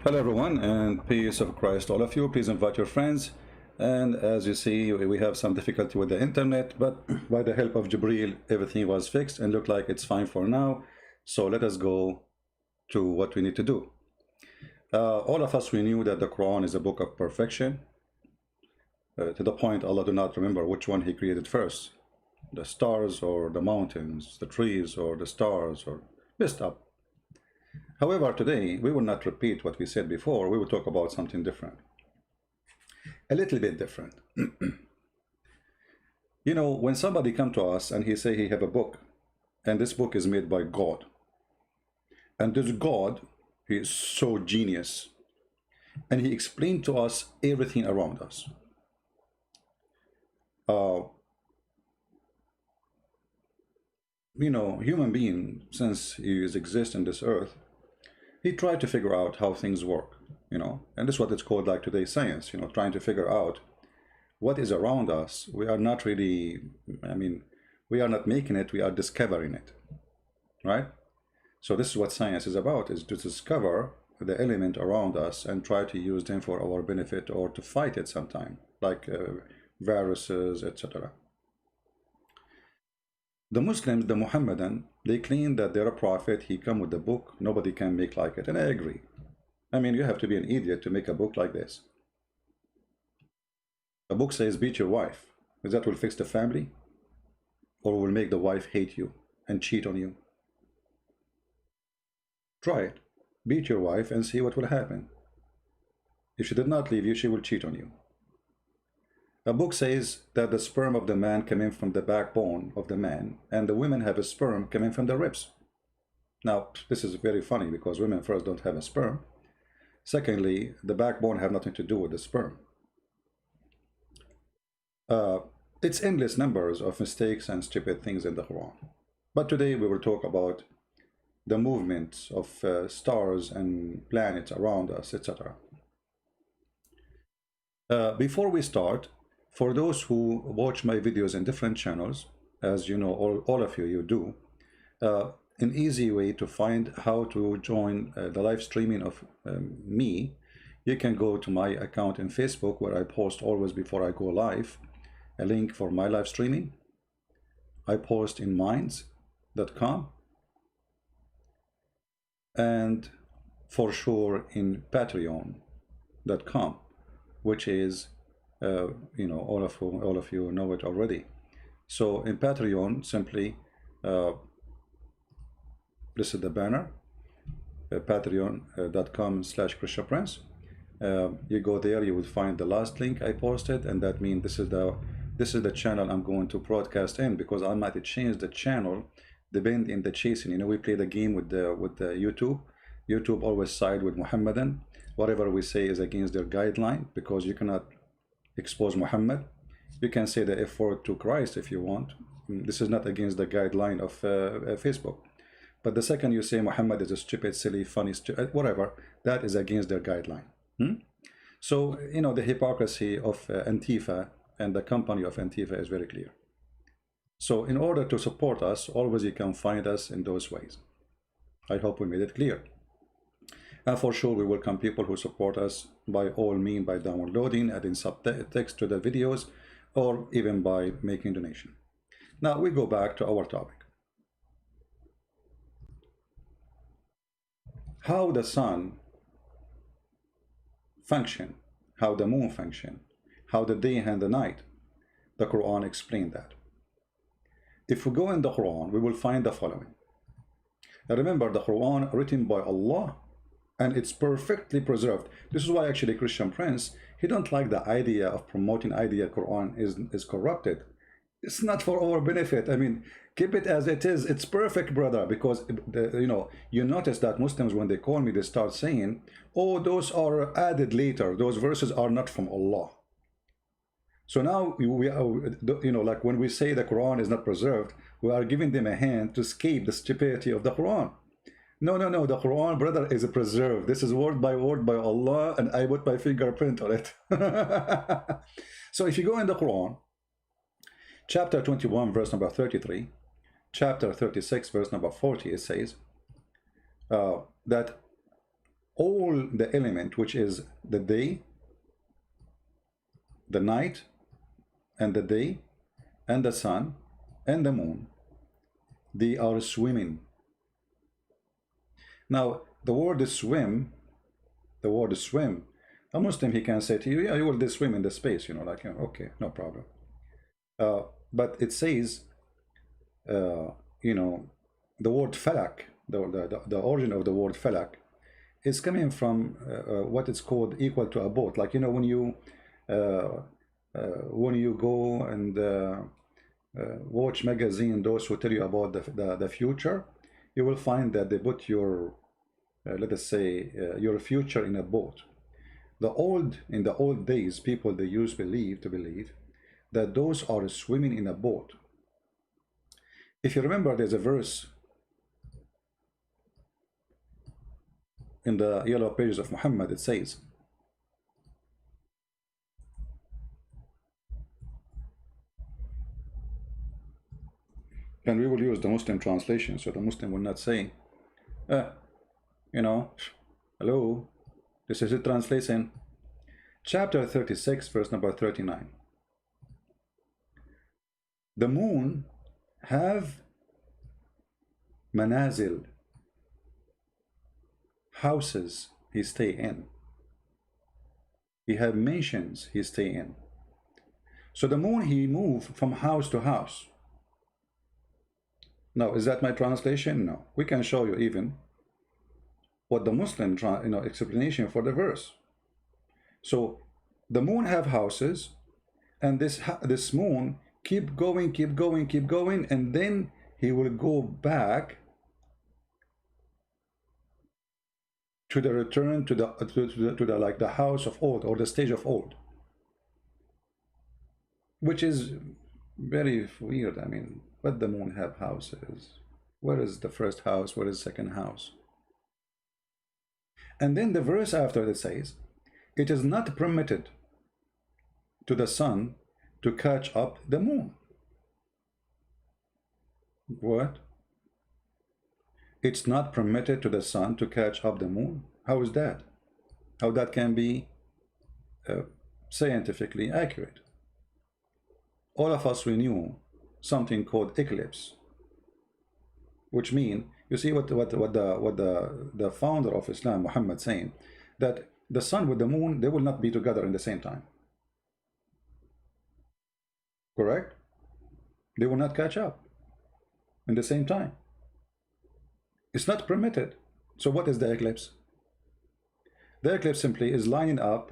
Hello everyone, and peace of Christ all of you. Please invite your friends. And as you see, we have some difficulty with the internet, but by the help of Jibreel, everything was fixed and look like it's fine for now. So let us go to what we need to do. All of us, we knew that the Quran is a book of perfection, to the point Allah do not remember which one he created first, the stars or the mountains, the trees or the stars, or messed up. However, today we will not repeat what we said before. We will talk about something different, a little bit different. You know, when somebody come to us and he say he have a book, and this book is made by God, and this God, he is so genius, and he explained to us everything around us. You know, human being, since he exists in this earth, he tried to figure out how things work, you know, and this is what it's called, like today, science, you know, trying to figure out what is around us. We are not really, we are not making it, we are discovering it, right? So this is what science is about, is to discover the element around us and try to use them for our benefit or to fight it sometime, like viruses, etc. The Muslims, the Muhammadan, they claim that they're a prophet, he come with the book, nobody can make like it, and I agree. I mean, you have to be an idiot to make a book like this. A book says beat your wife. Is that will fix the family? Or will make the wife hate you and cheat on you? Try it. Beat your wife and see what will happen. If she did not leave you, she will cheat on you. A book says that the sperm of the man came in from the backbone of the man, and the women have a sperm coming from the ribs. Now, this is very funny because women first don't have a sperm. Secondly, the backbone have nothing to do with the sperm. It's endless numbers of mistakes and stupid things in the Quran. But today we will talk about the movements of stars and planets around us, etc. Before we start, for those who watch my videos in different channels, as you know, all of you do, an easy way to find how to join the live streaming of me, you can go to my account in Facebook, where I post always before I go live a link for my live streaming. I post in minds.com and for sure in patreon.com, which is you know, all of you know it already. So in Patreon, simply this is the banner, patreon.com/Christian Prince. You go there, you will find the last link I posted, and that means this is the channel I'm going to broadcast in, because I might change the channel depending in the chasing. You know, we play the game with the YouTube. YouTube always side with Muhammadan. Whatever we say is against their guideline, because you cannot expose Muhammad. You can say the F word to Christ if you want. This is not against the guideline of Facebook. But the second you say Muhammad is a stupid, silly, funny, whatever, that is against their guideline. So, you know, the hypocrisy of Antifa and the company of Antifa is very clear. So in order to support us, always you can find us in those ways. I hope we made it clear. And for sure, we welcome people who support us by all means, by downloading, adding subtext to the videos, or even by making donation. Now we go back to our topic. How the sun function, how the moon function, how the day and the night. The Quran explained that. If we go in the Quran, we will find the following. Now remember, the Quran written by Allah, and it's perfectly preserved. This is why actually Christian Prince, he don't like the idea of promoting idea Quran is corrupted. It's not for our benefit. I mean, keep it as it is. It's perfect, brother, because you know, you notice that Muslims, when they call me, they start saying, oh, those are added later, those verses are not from Allah. So now we are, you know, like when we say the Quran is not preserved, we are giving them a hand to escape the stupidity of the Quran. No, the Quran, brother, is preserved. This is word by Allah, and I put my fingerprint on it. So if you go in the Quran, chapter 21, verse number 33, chapter 36, verse number 40, it says that all the element, which is the day, the night, and the day, and the sun, and the moon, they are swimming. Now, the word swim, a Muslim, he can say to you, yeah, you will swim in the space, you know, like, okay, no problem. But it says, you know, the word falak, the origin of the word falak is coming from what is called equal to a boat. Like, you know, when you go and watch magazine, those who tell you about the future, you will find that they put your let us say your future in a boat. In the old days, people, they used to believe that those are swimming in a boat. If you remember, there's a verse in the yellow pages of Muhammad. It says, and we will use the Muslim translation, so the Muslim will not say, you know, hello, this is a translation. Chapter 36, verse number 39. The moon have manazil, houses he stay in. He have mansions he stay in. So the moon, he move from house to house. Now, is that my translation? No. We can show you even what the Muslim explanation for the verse. So the moon have houses, and this moon keep going, and then he will go back to the return to the like the house of old, or the stage of old, which is very weird. I mean, but the moon have houses. Where is the first house? Where is the second house? And then the verse after it says, it is not permitted to the sun to catch up the moon. What? It's not permitted to the sun to catch up the moon? How is that? How that can be scientifically accurate? All of us, we knew something called eclipse, which mean, you see what the founder of Islam, Muhammad, saying that the sun with the moon, they will not be together in the same time. Correct? They will not catch up in the same time. It's not permitted. So what is the eclipse? The eclipse simply is lining up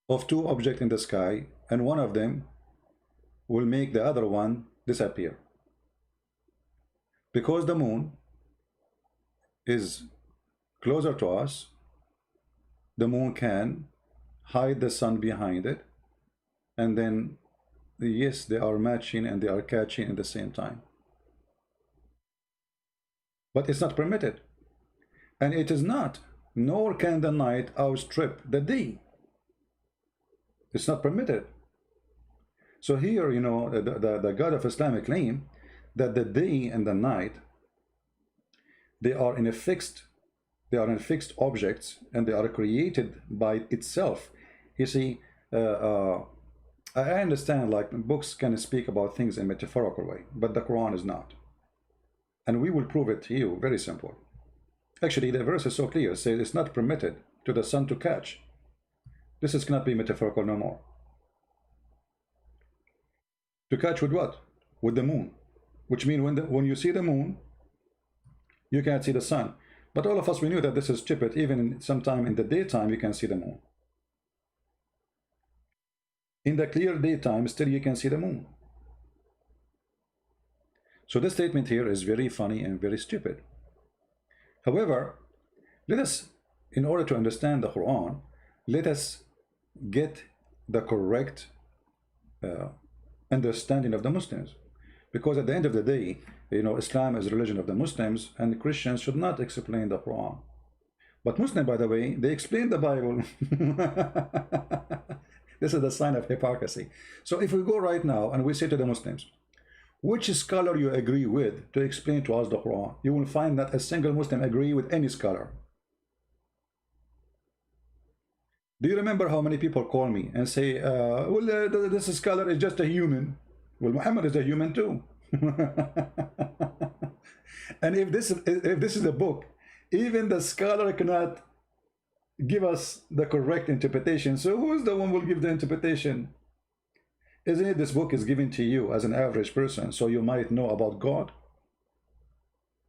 of two objects in the sky, and one of them will make the other one disappear. Because the moon is closer to us, the moon can hide the sun behind it, and then yes, they are matching and they are catching at the same time. But it's not permitted, and it is not, nor can the night outstrip the day. It's not permitted. So here, you know, the God of Islamic claim that the day and the night, they are in fixed objects, and they are created by itself. You see, I understand, like, books can speak about things in a metaphorical way, but the Quran is not. And we will prove it to you, very simple. Actually, the verse is so clear. It says it's not permitted to the sun to catch. This is cannot be metaphorical no more. To catch with what? With the moon. Which means when you see the moon, you can't see the sun. But all of us, we knew that this is stupid. Even sometime in the daytime, you can see the moon. In the clear daytime, still you can see the moon. So this statement here is very funny and very stupid. However, let us, in order to understand the Quran, let us get the correct understanding of the Muslims. Because at the end of the day, you know, Islam is the religion of the Muslims, and Christians should not explain the Quran. But Muslims, by the way, they explain the Bible. This is the sign of hypocrisy. So if we go right now and we say to the Muslims, which scholar you agree with to explain to us the Quran. You will find that a single Muslim agree with any scholar. Do you remember how many people call me and say, well, this scholar is just a human? Well, Muhammad is a human too. And if this is a book, even the scholar cannot give us the correct interpretation. So who is the one who will give the interpretation? Isn't it this book is given to you as an average person so you might know about God?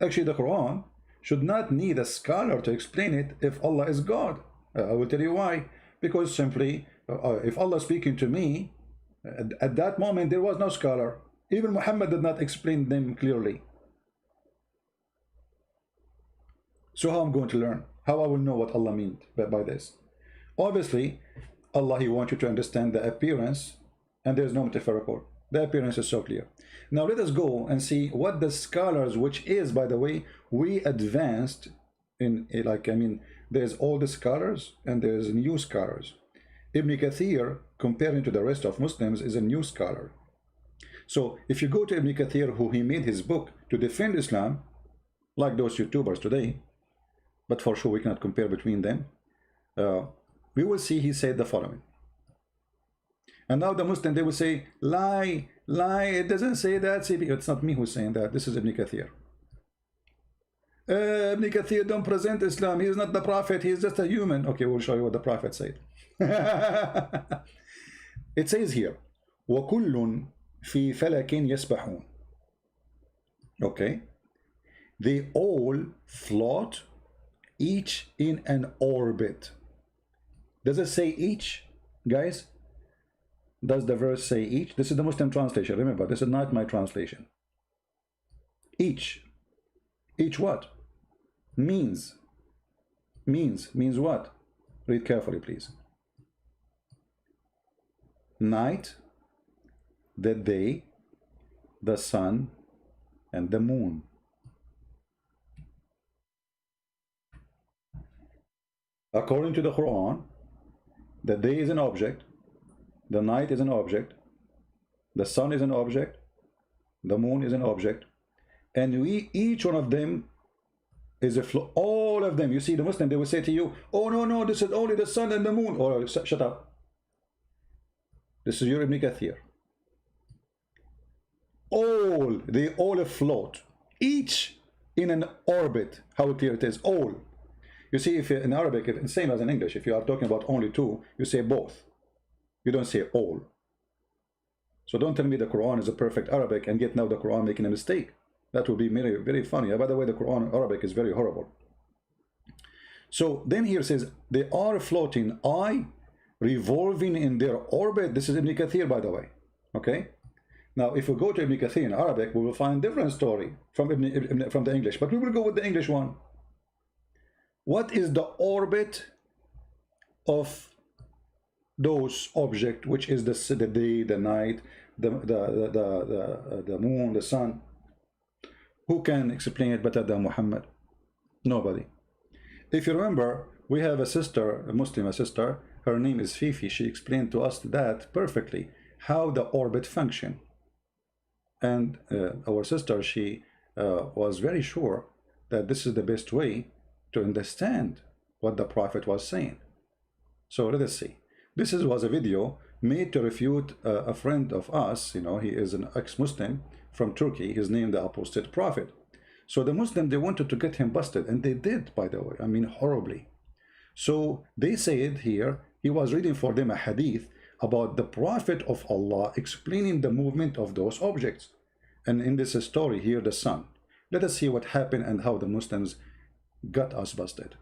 Actually, the Quran should not need a scholar to explain it if Allah is God. I will tell you why. Because simply, if Allah is speaking to me, at that moment there was no scholar. Even Muhammad did not explain them clearly. So how I'm going to learn? How I will know what Allah meant by this? Obviously, Allah, He wants you to understand the appearance, and there's no metaphorical. The appearance is so clear. Now let us go and see what the scholars, which is, by the way, we advanced in, like, I mean, there's all the scholars and there's new scholars. Ibn Kathir, comparing to the rest of Muslims, is a new scholar. So if you go to Ibn Kathir, who he made his book to defend Islam, like those YouTubers today, but for sure we cannot compare between them, we will see he said the following. And now the Muslim, they will say, lie, it doesn't say that. See, it's not me who's saying that. This is Ibn Kathir. Ibn Kathir don't present Islam. He is not the prophet. He is just a human. Okay, we'll show you what the prophet said. It says here, وَكُلٌّ فِي فَلَكٍ يَسْبَحُونَ. Okay. They all float, each in an orbit. Does it say each, guys? Does the verse say each? This is the Muslim translation. Remember, this is not my translation. Each. Each what? Means what? Read carefully, please. Night, the day, the sun, and the moon. According to the Quran, the day is an object, the night is an object, the sun is an object, the moon is an object, and each one of them is a flow. All of them. You see, the Muslim, they will say to you, oh no, this is only the sun and the moon. Or shut up. This is your Ibn Kathir. They all float, each in an orbit. How clear it is. All. You see, if in Arabic, same as in English, if you are talking about only two, you say both. You don't say all. So don't tell me the Quran is a perfect Arabic and yet now the Quran making a mistake. That would be very, very funny. By the way, the Quran Arabic is very horrible. So then here says, they are floating, revolving in their orbit. This is Ibn Kathir, by the way. Okay. Now, if we go to Ibn Kathir in Arabic, we will find a different story from from the English. But we will go with the English one. What is the orbit of those objects, which is the day, the night, the moon, the sun? Who can explain it better than Muhammad? Nobody. If you remember, we have a sister, a Muslim sister, her name is Fifi. She explained to us that perfectly, how the orbit function. And our sister, she was very sure that this is the best way to understand what the Prophet was saying. So let us see. This was a video made to refute a friend of us. You know, he is an ex-Muslim from Turkey. He's named the Apostate Prophet. So the Muslim, they wanted to get him busted, and they did, by the way. I mean, horribly. So they said here, he was reading for them a hadith about the Prophet of Allah explaining the movement of those objects. And in this story here, the sun. Let us see what happened and how the Muslims got us busted.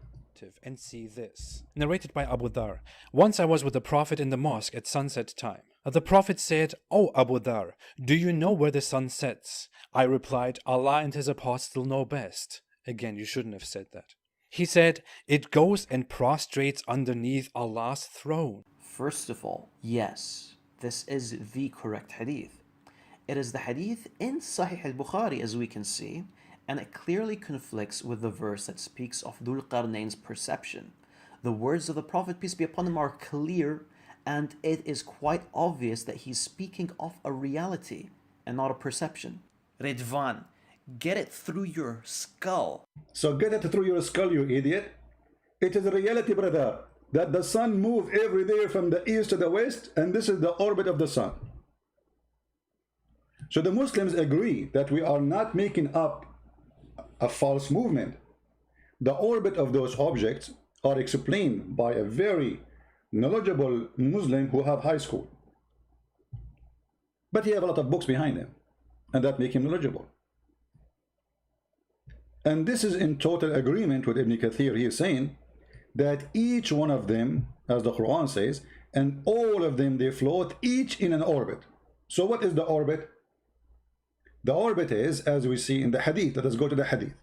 And see this. Narrated by Abu Dhar. Once I was with the Prophet in the mosque at sunset time. The Prophet said, "O Abu Dhar, do you know where the sun sets?" I replied, "Allah and his apostle know best." Again, you shouldn't have said that. He said, "It goes and prostrates underneath Allah's throne." First of all, yes, this is the correct hadith. It is the hadith in Sahih al-Bukhari, as we can see, and it clearly conflicts with the verse that speaks of Dhul Qarnayn's perception. The words of the Prophet, peace be upon him, are clear, and it is quite obvious that he's speaking of a reality. and not a perception. Redvan, get it through your skull. So get it through your skull, you idiot. It is a reality, brother, that the sun moves every day from the east to the west, and this is the orbit of the sun. So the Muslims agree that we are not making up a false movement. The orbit of those objects are explained by a very knowledgeable Muslim who have high school. But he have a lot of books behind him, and that make him knowledgeable. And this is in total agreement with Ibn Kathir. He is saying that each one of them, as the Quran says, and all of them, they float each in an orbit. So what is the orbit? The orbit is, as we see in the hadith. Let us go to the hadith.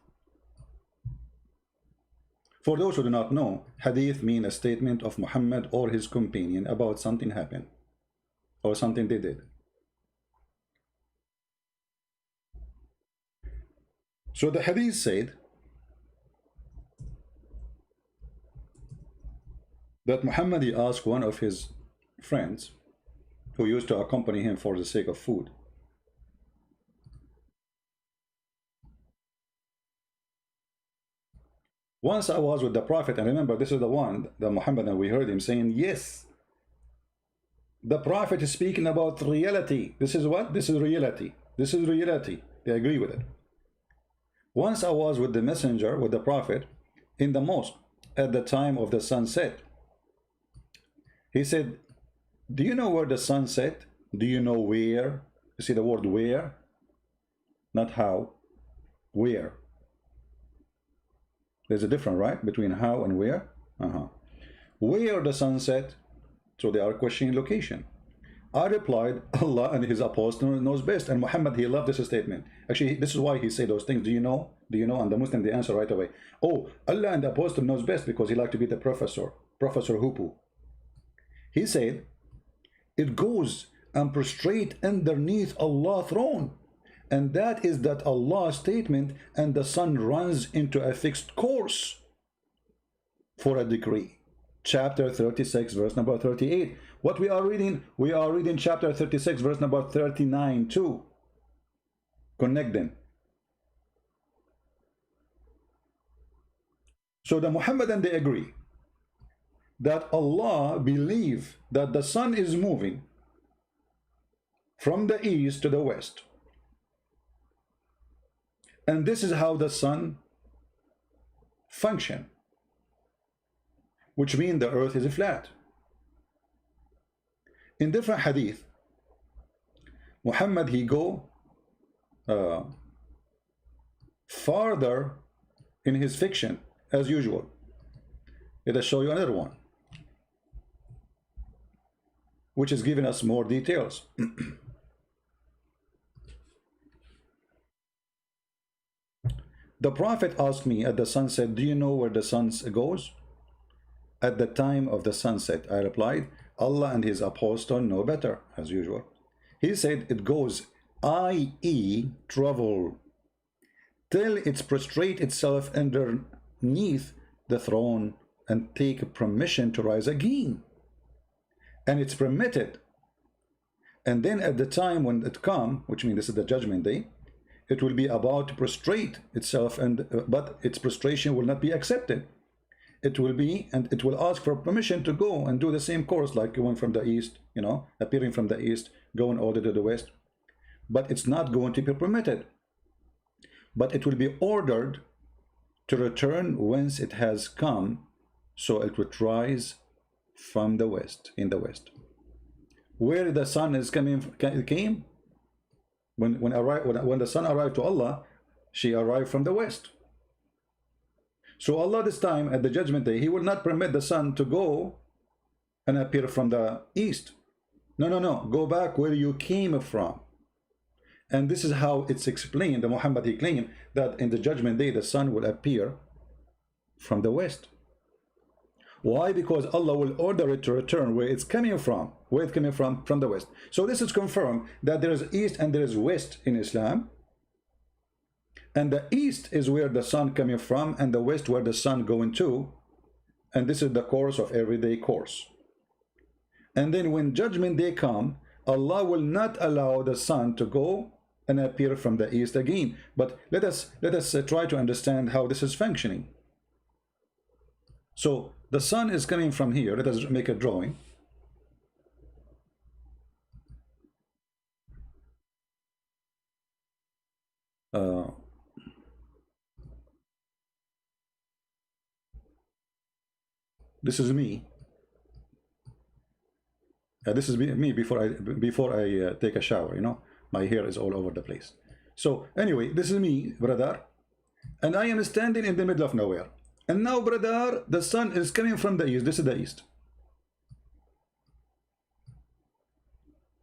For those who do not know, hadith means a statement of Muhammad or his companion about something happened or something they did. So the hadith said that Muhammad, he asked one of his friends who used to accompany him for the sake of food. Once I was with the Prophet, and remember, this is the one, the Muhammad, and we heard him saying, yes, the Prophet is speaking about reality. This is what? This is reality. This is reality. They agree with it. Once I was with the messenger, with the Prophet, in the mosque at the time of the sunset. He said, do you know where the sun set? Do you know where? You see the word where? Not how. Where? There's a difference, right? Between how and where? Where the sun set? So they are questioning location. I replied, Allah and his apostle knows best. And Muhammad, he loved this statement. Actually, this is why he said those things. Do you know? Do you know? And the Muslim, they answer right away. Oh, Allah and the apostle knows best, because he liked to be the professor. Professor Hupu. He said, it goes and prostrate underneath Allah's throne. And that is that Allah's statement, and the sun runs into a fixed course for a decree. Chapter 36, verse number 38. What we are reading chapter 36, verse number 39 too. Connect them. So the Muhammadan, they agree that Allah believe that the sun is moving from the east to the west. And this is how the sun function, which means the earth is flat. In different hadith, Muhammad, he go farther in his fiction as usual. Let us show you another one, which is giving us more details. The Prophet asked me at the sunset, do you know where the sun goes? At the time of the sunset, I replied, Allah and his apostle know better, as usual. He said, it goes, i.e. travel, till it prostrate itself underneath the throne and take permission to rise again. And it's permitted. And then at the time when it come, which means this is the judgment day, it will be about to prostrate itself, but its prostration will not be accepted. It will be, and it will ask for permission to go and do the same course, like going from the east, you know, appearing from the east, going all the way to the west. But it's not going to be permitted. But it will be ordered to return whence it has come, so it would rise from the west, in the west. Where the sun is came, when the sun arrived to Allah, she arrived from the west. So Allah this time at the judgment day, he will not permit the sun to go and appear from the east. No, go back where you came from. And this is how it's explained. The Muhammad, he claimed that in the judgment day the sun will appear from the west. Why? Because Allah will order it to return where it's coming from. Where it's coming from the west. So this is confirmed that there is east and there is west in Islam. And the east is where the sun coming from, and the west where the sun going to. And this is the course of everyday course. And then when judgment day come, Allah will not allow the sun to go and appear from the east again. But let us try to understand how this is functioning. So the sun is coming from here. Let us make a drawing. This is me. This is me before I take a shower. You know, my hair is all over the place. So anyway, this is me, brother, and I am standing in the middle of nowhere. And now, brother, the sun is coming from the east. This is the east.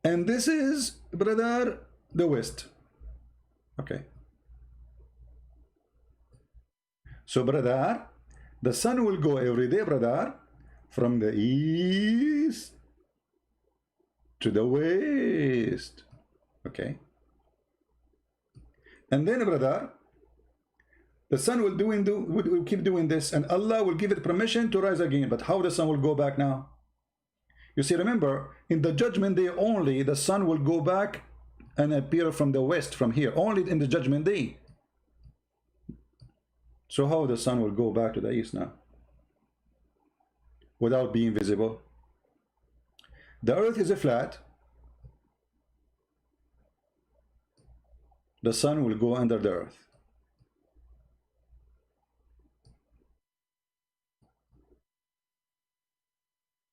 And this is, brother, the west. Okay. So, brother, the sun will go every day, brother, from the east to the west. Okay. And then, brother, the sun will keep doing this, and Allah will give it permission to rise again. But how the sun will go back now? You see, remember, in the judgment day only, the sun will go back and appear from the west, from here, only in the judgment day. So how the sun will go back to the east now? Without being visible. The earth is a flat. The sun will go under the earth.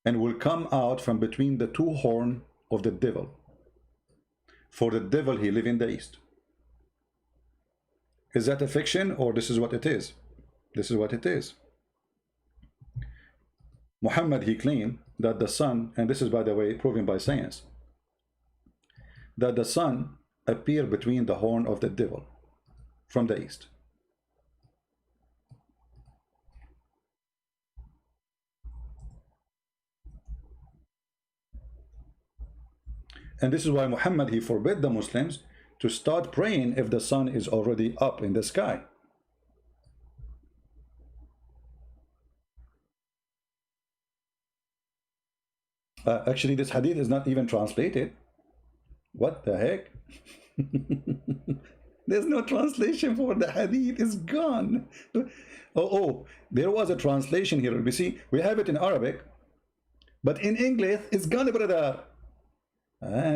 And will come out from between the two horns of the devil. For the devil, he lives in the east. Is that a fiction, or this is what it is? This is what it is. Muhammad, he claimed that the sun, and this is, by the way, proven by science, that the sun appeared between the horn of the devil from the east. And this is why Muhammad, he forbid the Muslims to start praying if the sun is already up in the sky. Actually, this hadith is not even translated. What the heck? There's no translation for the hadith. It's gone. Oh, there was a translation here. We see, we have it in Arabic, but in English, it's gone, brother.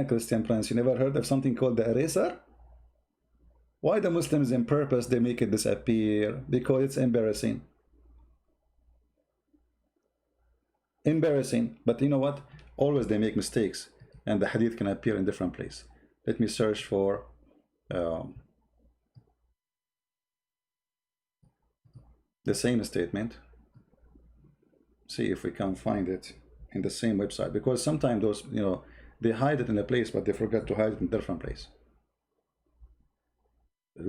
Christian Prince, you never heard of something called the eraser? Why the Muslims in purpose they make it disappear? Because it's embarrassing. Embarrassing. But you know what? Always they make mistakes, and the hadith can appear in different place. Let me search for the same statement. See if we can find it in the same website, because sometimes those, you know, they hide it in a place, but they forgot to hide it in a different place. We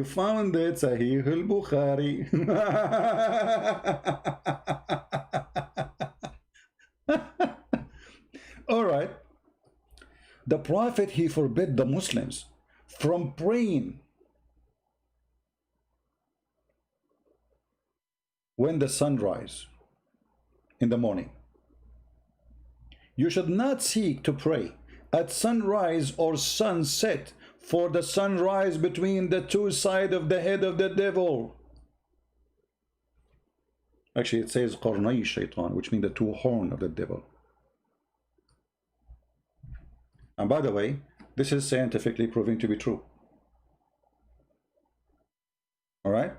found it, Sahih al-Bukhari. All right. The Prophet, he forbid the Muslims from praying when the sun rises in the morning. You should not seek to pray at sunrise or sunset, for the sunrise between the two sides of the head of the devil. Actually, it says qarnay shaitan, which means the two horns of the devil. And by the way, this is scientifically proven to be true. All right?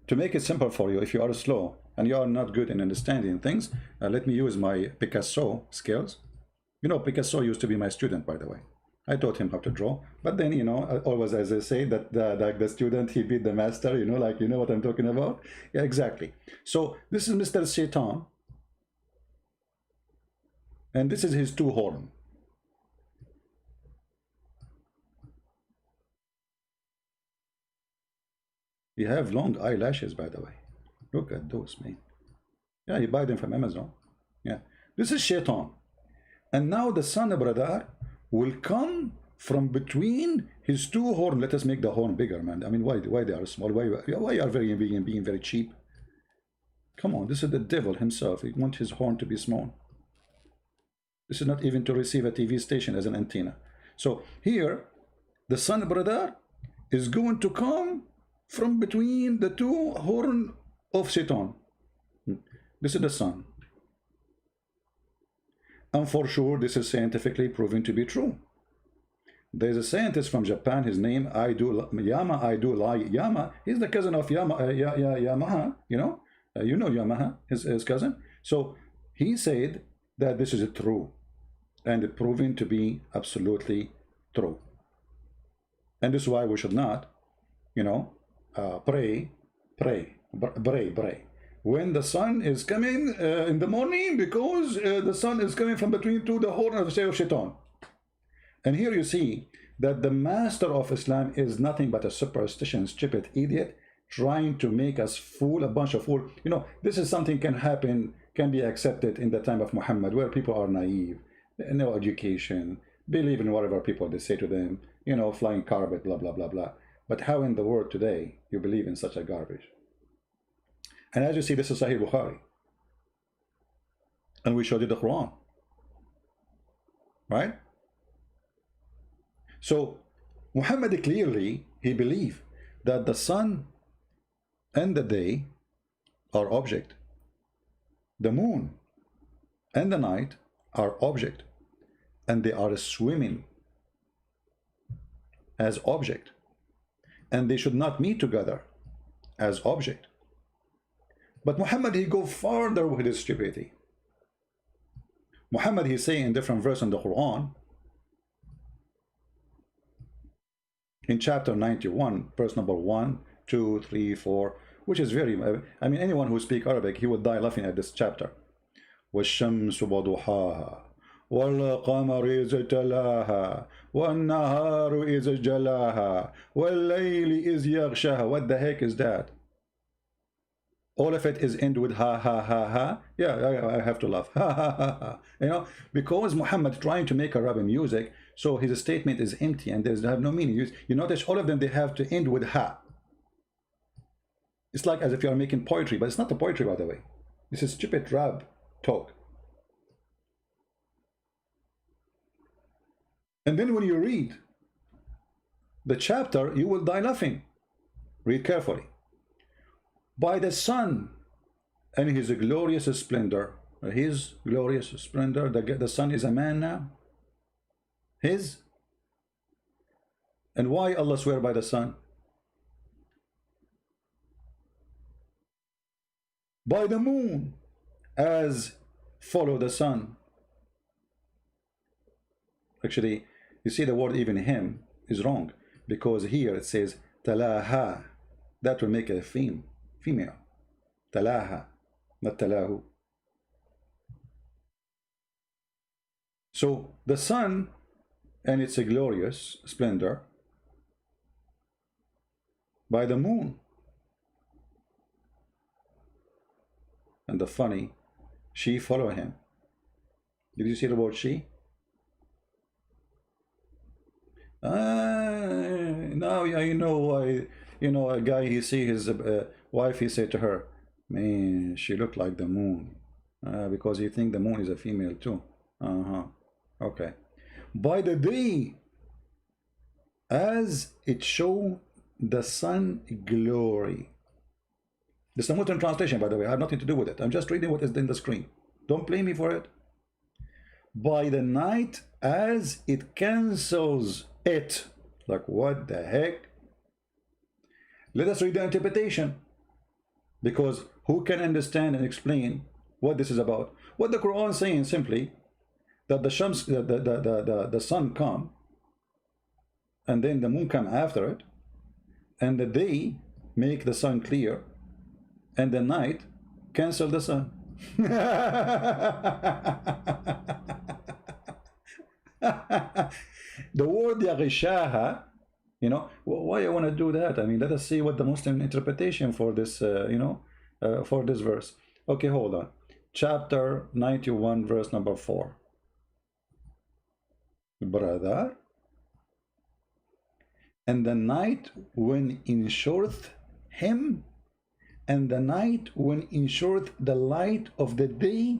To make it simple for you, if you are slow and you are not good in understanding things, let me use my Picasso skills. You know, Picasso used to be my student, by the way. I taught him how to draw. But then, you know, always, as I say, that the student, he beat the master, you know, like, you know what I'm talking about? Yeah, exactly. So this is Mr. Satan. And this is his two horns. You have long eyelashes, by the way. Look at those, man. Yeah, you buy them from Amazon. Yeah. This is Shaitan. And now the sun, brother, will come from between his two horns. Let us make the horn bigger, man. I mean, why they are small? Why are being very cheap? Come on, this is the devil himself. He wants his horn to be small. This is not even to receive a TV station as an antenna. So here, the sun, brother, is going to come from between the two horns of Satan. This is the sun. And for sure, this is scientifically proven to be true. There's a scientist from Japan, his name Yama. He's the cousin of Yamaha, you know Yamaha, his cousin. So he said that this is true, and it proven to be absolutely true. And this is why we should not, pray when the sun is coming in the morning, because the sun is coming from between the horn of Shaitan. And here you see that the master of Islam is nothing but a superstition, stupid idiot, trying to make us fool, a bunch of fool. This is something can be accepted in the time of Muhammad, where people are naive, no education, believe in whatever people they say to them, flying carpet, blah, blah, blah, blah. But how in the world today you believe in such a garbage? And as you see, this is Sahih Bukhari. And we showed you the Quran. Right? So Muhammad clearly, he believed that the sun and the day are object. The moon and the night are object. And they are swimming as object. And they should not meet together as object. But Muhammad, he go further with his stupidity. Muhammad, he say in different verses in the Quran, in chapter 91, verse number 1, 2, 3, 4, which is very, anyone who speaks Arabic, he would die laughing at this chapter. وَالشَّمْسُ وَضُحَاهَا وَالْقَمَرِ إِذْ تَلَاهَا وَالنَّهَارُ إِذْ جَلَاهَا وَاللَّيْلِ إِذْ يَغْشَاهَا. What the heck is that? All of it is end with ha ha ha ha. Yeah, I have to laugh. Ha ha ha ha. Because Muhammad trying to make Arabic music, so his statement is empty and they have no meaning. You notice all of them, they have to end with ha. It's like as if you are making poetry, but it's not a poetry, by the way. This is stupid rap talk. And then when you read the chapter, you will die laughing. Read carefully. By the sun and his glorious splendor. His glorious splendor. The sun is a man now. His. And why Allah swear by the sun? By the moon, as follow the sun. Actually, you see the word even him is wrong, because here it says talaha. That will make a female. Talaha, not talahu. So the sun and its a glorious splendor, by the moon. And the funny, she follow him. Did you see the word she? Now I know why. A guy, he see his wife, he said to her, man, she looked like the moon, because he think the moon is a female too. Okay. By the day, as it show the sun glory. This is a modern translation, by the way. I have nothing to do with it. I'm just reading what is in the screen. Don't blame me for it. By the night, as it cancels it. Like, what the heck? Let us read the interpretation. Because who can understand and explain what this is about? What the Quran is saying simply, that the sun come, and then the moon come after it, and the day make the sun clear, and the night cancel the sun. The word yaghshaha, why I want to do that? Let us see what the Muslim interpretation for this, for this verse. Okay, hold on. Chapter 91, verse number 4. Brother, and the night when enshureth him, and the night when ensured the light of the day,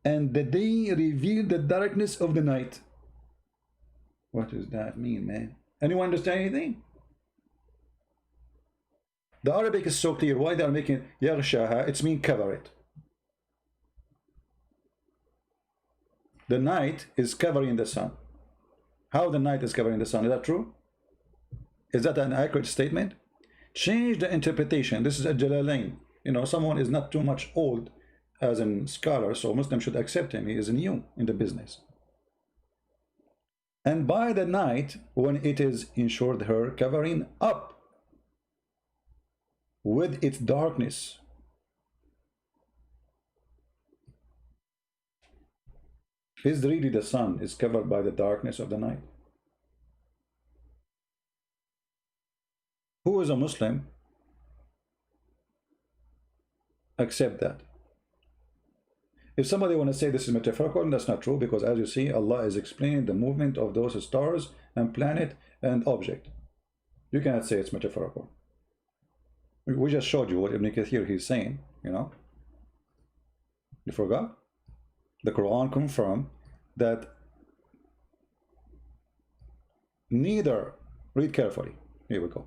and the day revealed the darkness of the night. What does that mean, man? Anyone understand anything? The Arabic is so clear. Why they are making yaghshaha? It's mean cover it. The night is covering the sun. How the night is covering the sun? Is that true? Is that an accurate statement? Change the interpretation. This is a Jalalain. You know, someone is not too much old as a scholar, so Muslims should accept him. He is new in the business. And by the night, when it is ensured her covering up with its darkness. Is really the sun is covered by the darkness of the night? Who is a Muslim? Accept that. If somebody want to say this is metaphorical, that's not true, because as you see, Allah is explaining the movement of those stars and planet and object. You cannot say it's metaphorical. We just showed you what Ibn Kathir he's saying, you know. You forgot? The Quran confirmed that neither, read carefully, here we go,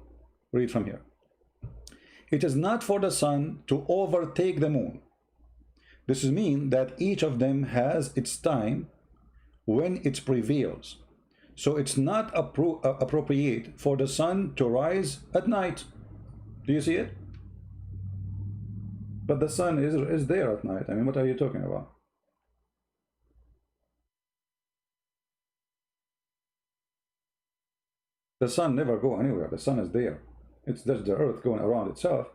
read from here. It is not for the sun to overtake the moon. This means that each of them has its time when it prevails. So it's not appropriate for the sun to rise at night. Do you see it? But the sun is there at night. I mean, what are you talking about? The sun never go anywhere. The sun is there. It's just the earth going around itself,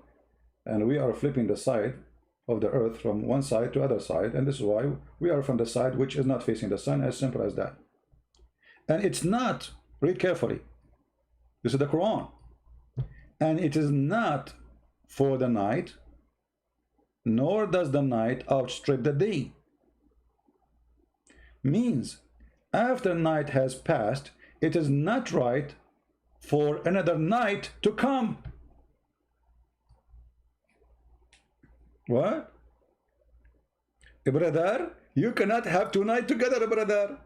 and we are flipping the side of the earth from one side to other side, and this is why we are from the side which is not facing the sun, as simple as that. And it's not, read carefully, this is the Quran, and it is not for the night, nor does the night outstrip the day. Means after night has passed, it is not right for another night to come. What? Brother, you cannot have two nights together, brother.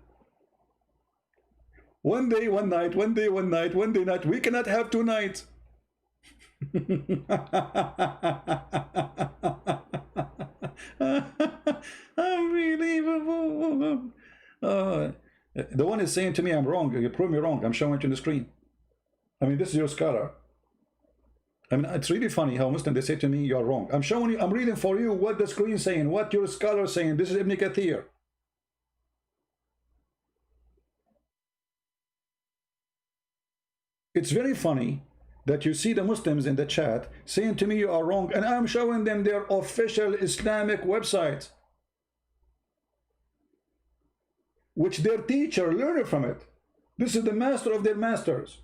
One day, one night, one day, one night, one day, night. We cannot have two nights. Unbelievable. The one is saying to me, I'm wrong. You prove me wrong. I'm showing it on the screen. I mean, this is your scholar. I mean, it's really funny how Muslims, they say to me, you're wrong. I'm showing you, I'm reading for you what the screen is saying, what your scholar is saying. This is Ibn Kathir. It's very funny that you see the Muslims in the chat saying to me, you are wrong, and I'm showing them their official Islamic website, which their teacher learned from it. This is the master of their masters.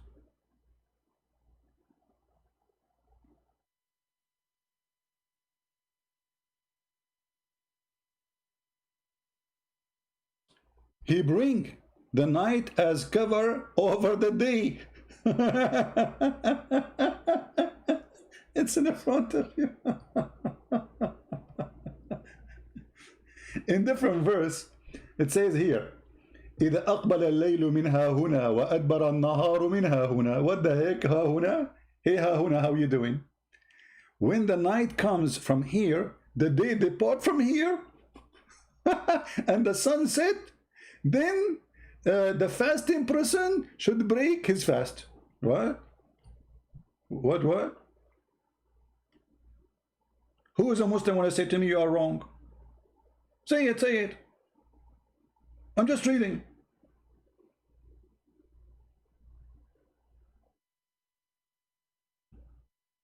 He bring the night as cover over the day. It's in the front of you. In different verse, it says here, إذا أقبل الليل منها هنا وأدبر النهار منها هنا. What the heck, ها هنا? Hey, ها هنا, how you doing? When the night comes from here, the day depart from here, and the sun set, then the fasting person should break his fast. What? What? Who is a Muslim when I say to me you are wrong? Say it, say it. I'm just reading.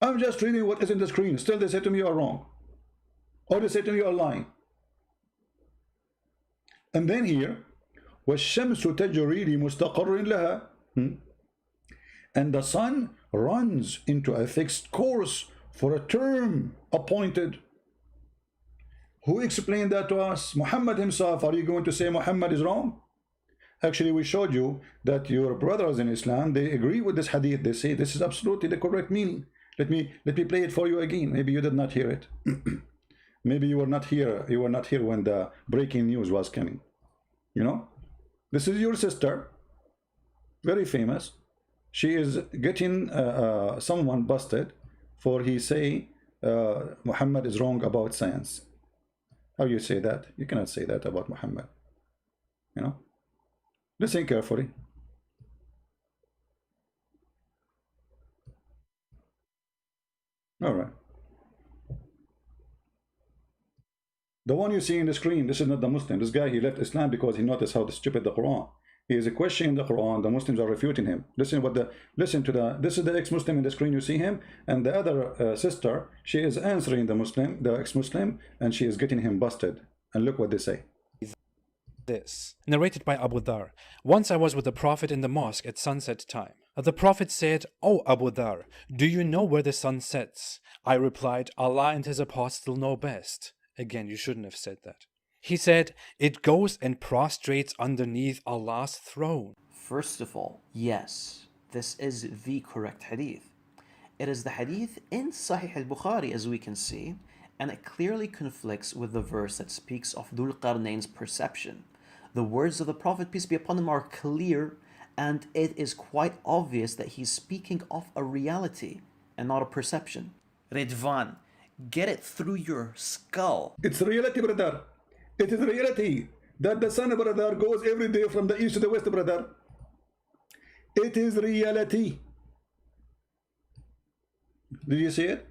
I'm just reading what is in the screen. Still they say to me you are wrong. Or they say to me you are lying. And then here, وَالشَّمْسُ تَجْرِي لِمُسْتَقَرٍ لَهَا. And the sun runs into a fixed course for a term appointed. Who explained that to us? Muhammad himself. Are you going to say Muhammad is wrong? Actually, we showed you that your brothers in Islam, they agree with this hadith. They say this is absolutely the correct meaning. let me play it for you again. Maybe you did not hear it. Maybe you were not here. You were not here when the breaking news was coming. You know, this is your sister, very famous. She is getting someone busted for he say Muhammad is wrong about science. How you say that? You cannot say that about Muhammad. You know, listen carefully. All right. The one you see in the screen, this is not the Muslim. This guy, he left Islam because he noticed how stupid the Quran. He is questioning the Quran. The Muslims are refuting him. This is the ex-Muslim in the screen. You see him, and the other sister, she is answering the ex-Muslim, and she is getting him busted. And look what they say. This, narrated by Abu Dhar. Once I was with the Prophet in the mosque at sunset time. The Prophet said, "O Abu Dhar, do you know where the sun sets?" I replied, "Allah and His Apostle know best." Again, you shouldn't have said that. He said, "It goes and prostrates underneath Allah's throne." First of all, yes, this is the correct hadith. It is the hadith in Sahih al-Bukhari, as we can see, and it clearly conflicts with the verse that speaks of Dhul Qarnayn's perception. The words of the Prophet, peace be upon him, are clear, and it is quite obvious that he's speaking of a reality and not a perception. Ridvan, get it through your skull. It's reality, brother. It is reality that the sun, brother, goes every day from the east to the west, brother. It is reality. Did you see it?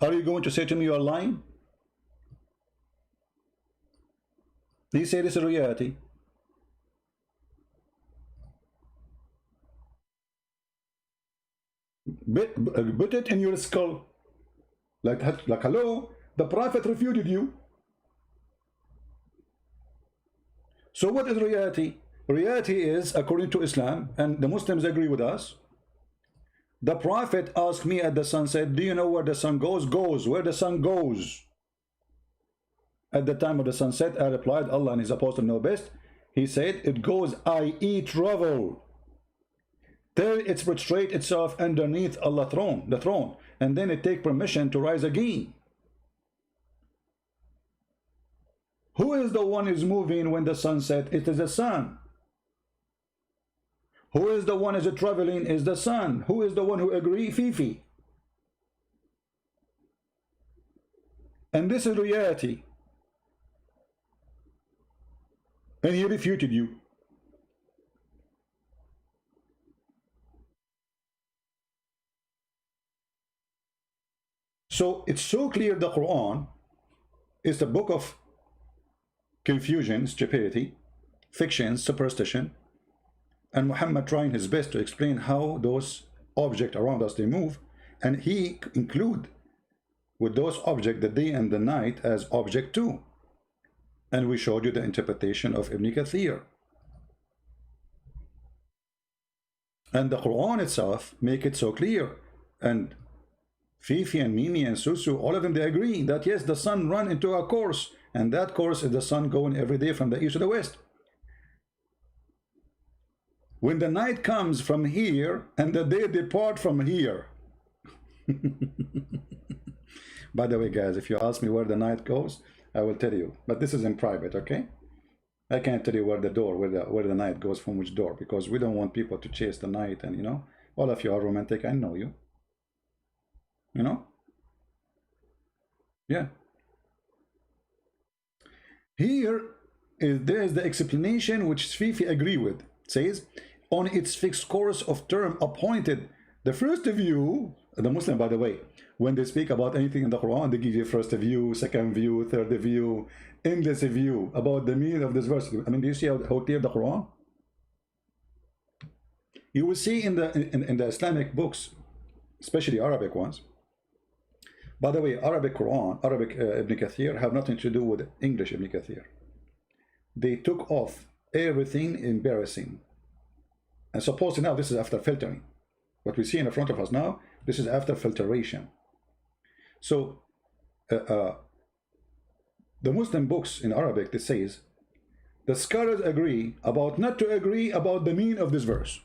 Are you going to say to me you are lying? He said it's a reality. Put it in your skull. Like hello, the Prophet refuted you. So what is reality? Reality is, according to Islam, and the Muslims agree with us, the Prophet asked me at the sunset, do you know where the sun goes? Where the sun goes. At the time of the sunset, I replied, Allah and His Apostle know best. He said, it goes, i.e. travel, till it prostrate itself underneath Allah's throne, the throne, and then it take permission to rise again. Who is the one who is moving when the sun set? It is the sun. Who is the one who is traveling? Is the sun. Who is the one who agree? Fifi. And this is reality. And he refuted you. So it's so clear the Quran is the book of confusion, stupidity, fiction, superstition, and Muhammad trying his best to explain how those objects around us they move, and he include with those objects the day and the night as object too. And we showed you the interpretation of Ibn Kathir. And the Quran itself make it so clear. And Fifi and Mimi and Susu, all of them, they agree that yes, the sun run into a course, and that course is the sun going every day from the east to the west. When the night comes from here and the day depart from here. By the way, guys, if you ask me where the night goes, I will tell you, but this is in private, okay? I can't tell you where the night goes from which door, because we don't want people to chase the night. And you know, all of you are romantic. I know you. You know? Yeah. Here there is the explanation which Fifi agree with. It says, on its fixed course of term appointed, the first view, the Muslim, by the way, when they speak about anything in the Quran, they give you first view, second view, third view, endless view about the meaning of this verse. I mean, do you see how clear the Quran? You will see in the Islamic books, especially Arabic ones. By the way, Arabic Quran, Arabic Ibn Kathir have nothing to do with English Ibn Kathir. They took off everything embarrassing. And supposedly now this is after filtering. What we see in front of us now, this is after filtration. So the Muslim books in Arabic, it says, the scholars agree about not to agree about the meaning of this verse.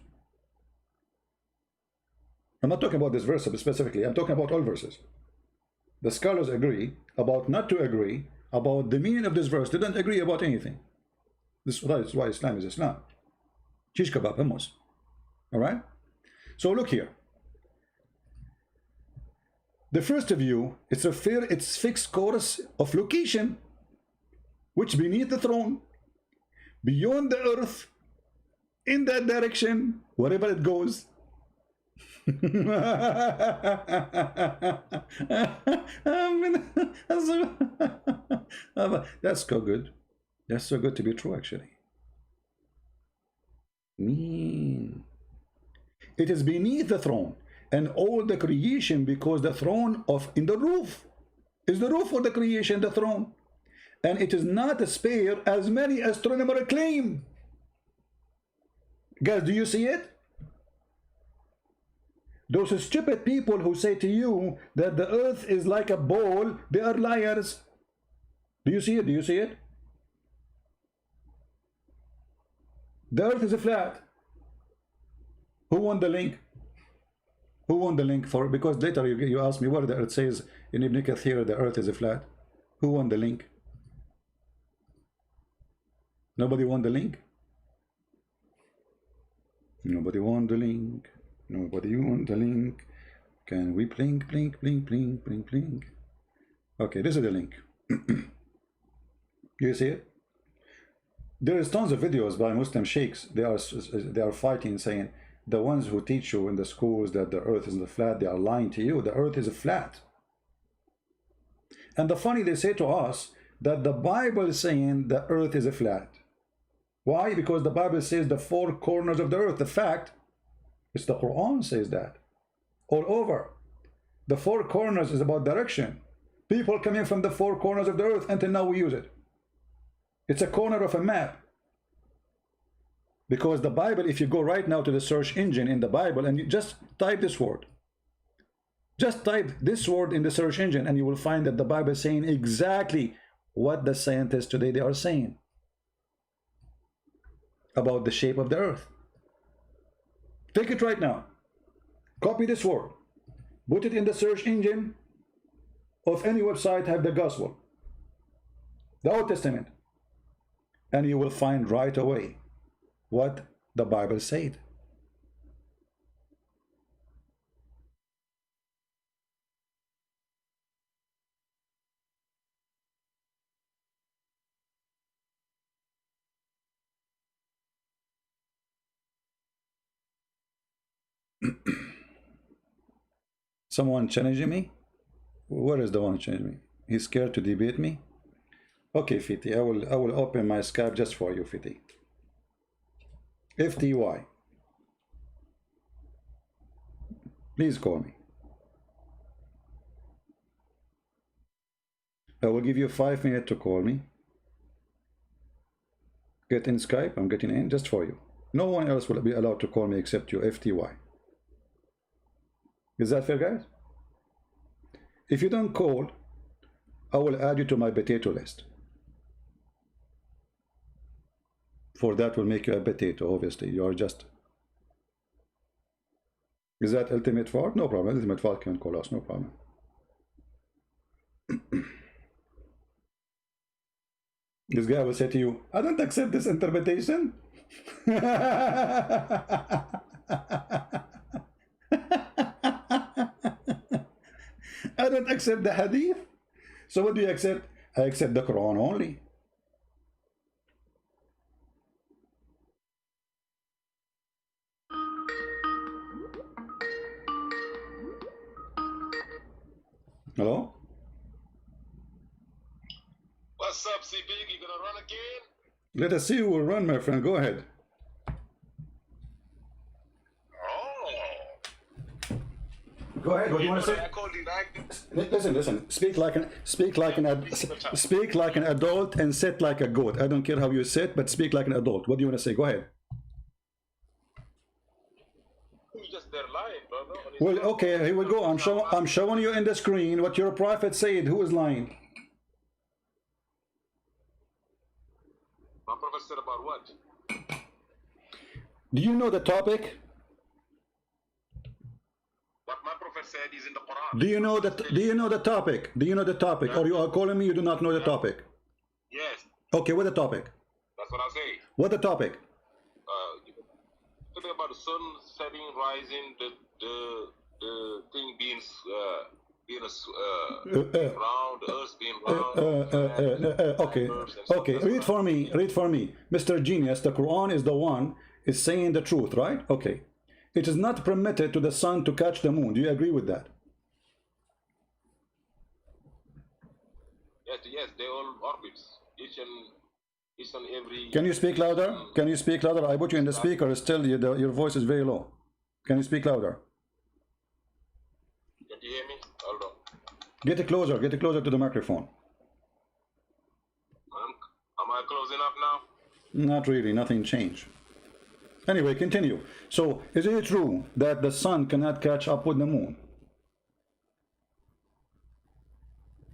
I'm not talking about this verse specifically. I'm talking about all verses. The scholars agree about not to agree about the meaning of this verse. They don't agree about anything. This is why Islam is Islam. Shish kebab, hummus. All right. So look here. The first view, it's its fixed course of location, which beneath the throne, beyond the earth, in that direction, wherever it goes. That's so good. That's so good to be true, actually. Mean. It is beneath the throne and all the creation, because the throne in the roof is the roof of the creation, the throne, and it is not a sphere as many astronomers claim. Guys, do you see it? Those stupid people who say to you that the earth is like a ball, they are liars. Do you see it? Do you see it? The earth is flat. Who won the link? Who won the link for? Because later you ask me where the earth says in Ibn Kathir the earth is flat. Who won the link? Nobody won the link. Nobody won the link. Nobody won the link. Can we blink, blink, blink, blink, blink, blink? Okay, this is the link. You see it? There is tons of videos by Muslim sheikhs. They are fighting, saying the ones who teach you in the schools that the earth is flat, they are lying to you. The earth is flat. And the funny, they say to us that the Bible is saying the earth is flat. Why? Because the Bible says the four corners of the earth. The fact is the Quran says that all over. The four corners is about direction. People coming from the four corners of the earth, until now we use it. It's a corner of a map. Because the Bible, if you go right now to the search engine in the Bible and you just type this word, just type this word in the search engine, and you will find that the Bible is saying exactly what the scientists today they are saying about the shape of the earth. Take it right now, copy this word, put it in the search engine of any website, have the gospel, the Old Testament, and you will find right away what the Bible said. Someone challenging me? Where is the one challenging me? He's scared to debate me? Okay, Fiti, I will open my Skype just for you, Fiti. FTY. Please call me. I will give you 5 minutes to call me. Get in Skype, I'm getting in just for you. No one else will be allowed to call me except you, FTY. Is that fair, guys? If you don't call, I will add you to my potato list. For that will make you a potato, obviously. You are just... Is that Ultimate Fart? No problem. Ultimate Fart can call us, no problem. This guy will say to you, I don't accept this interpretation. I don't accept the hadith. So what do you accept? I accept the Quran only. Hello? What's up, CB? You gonna run again? Let us see who will run, my friend. Go ahead. Go ahead. What do you want to say? I called you Listen. Speak like an adult and sit like a goat. I don't care how you sit, but speak like an adult. What do you want to say? Go ahead. You just there lying, brother. Well, okay, here we go. I'm showing you in the screen what your prophet said. Who is lying? My prophet said about what? Do you know the topic? said is in the Quran. Do you know that? Do you know the topic? Do you know the topic? Or you are calling me you do not know the topic? Yes, Okay, what the topic? that's what I say. What the topic? Talking about the sun setting, rising, the thing being round, the earth being round. Okay, okay. Read for me. Read for me, Mr. Genius. The Quran is the one is saying the truth, right? Okay. It is not permitted to the sun to catch the moon. Do you agree with that? Yes, they all orbits. Each and every. Can you speak louder? Can you speak louder? I put you in the speaker. Still, your voice is very low. Can you speak louder? Can you hear me? Hold on. Get it closer. Get it closer to the microphone. Am I close enough now? Not really. Nothing changed. Anyway, continue. So, is it true that the sun cannot catch up with the moon?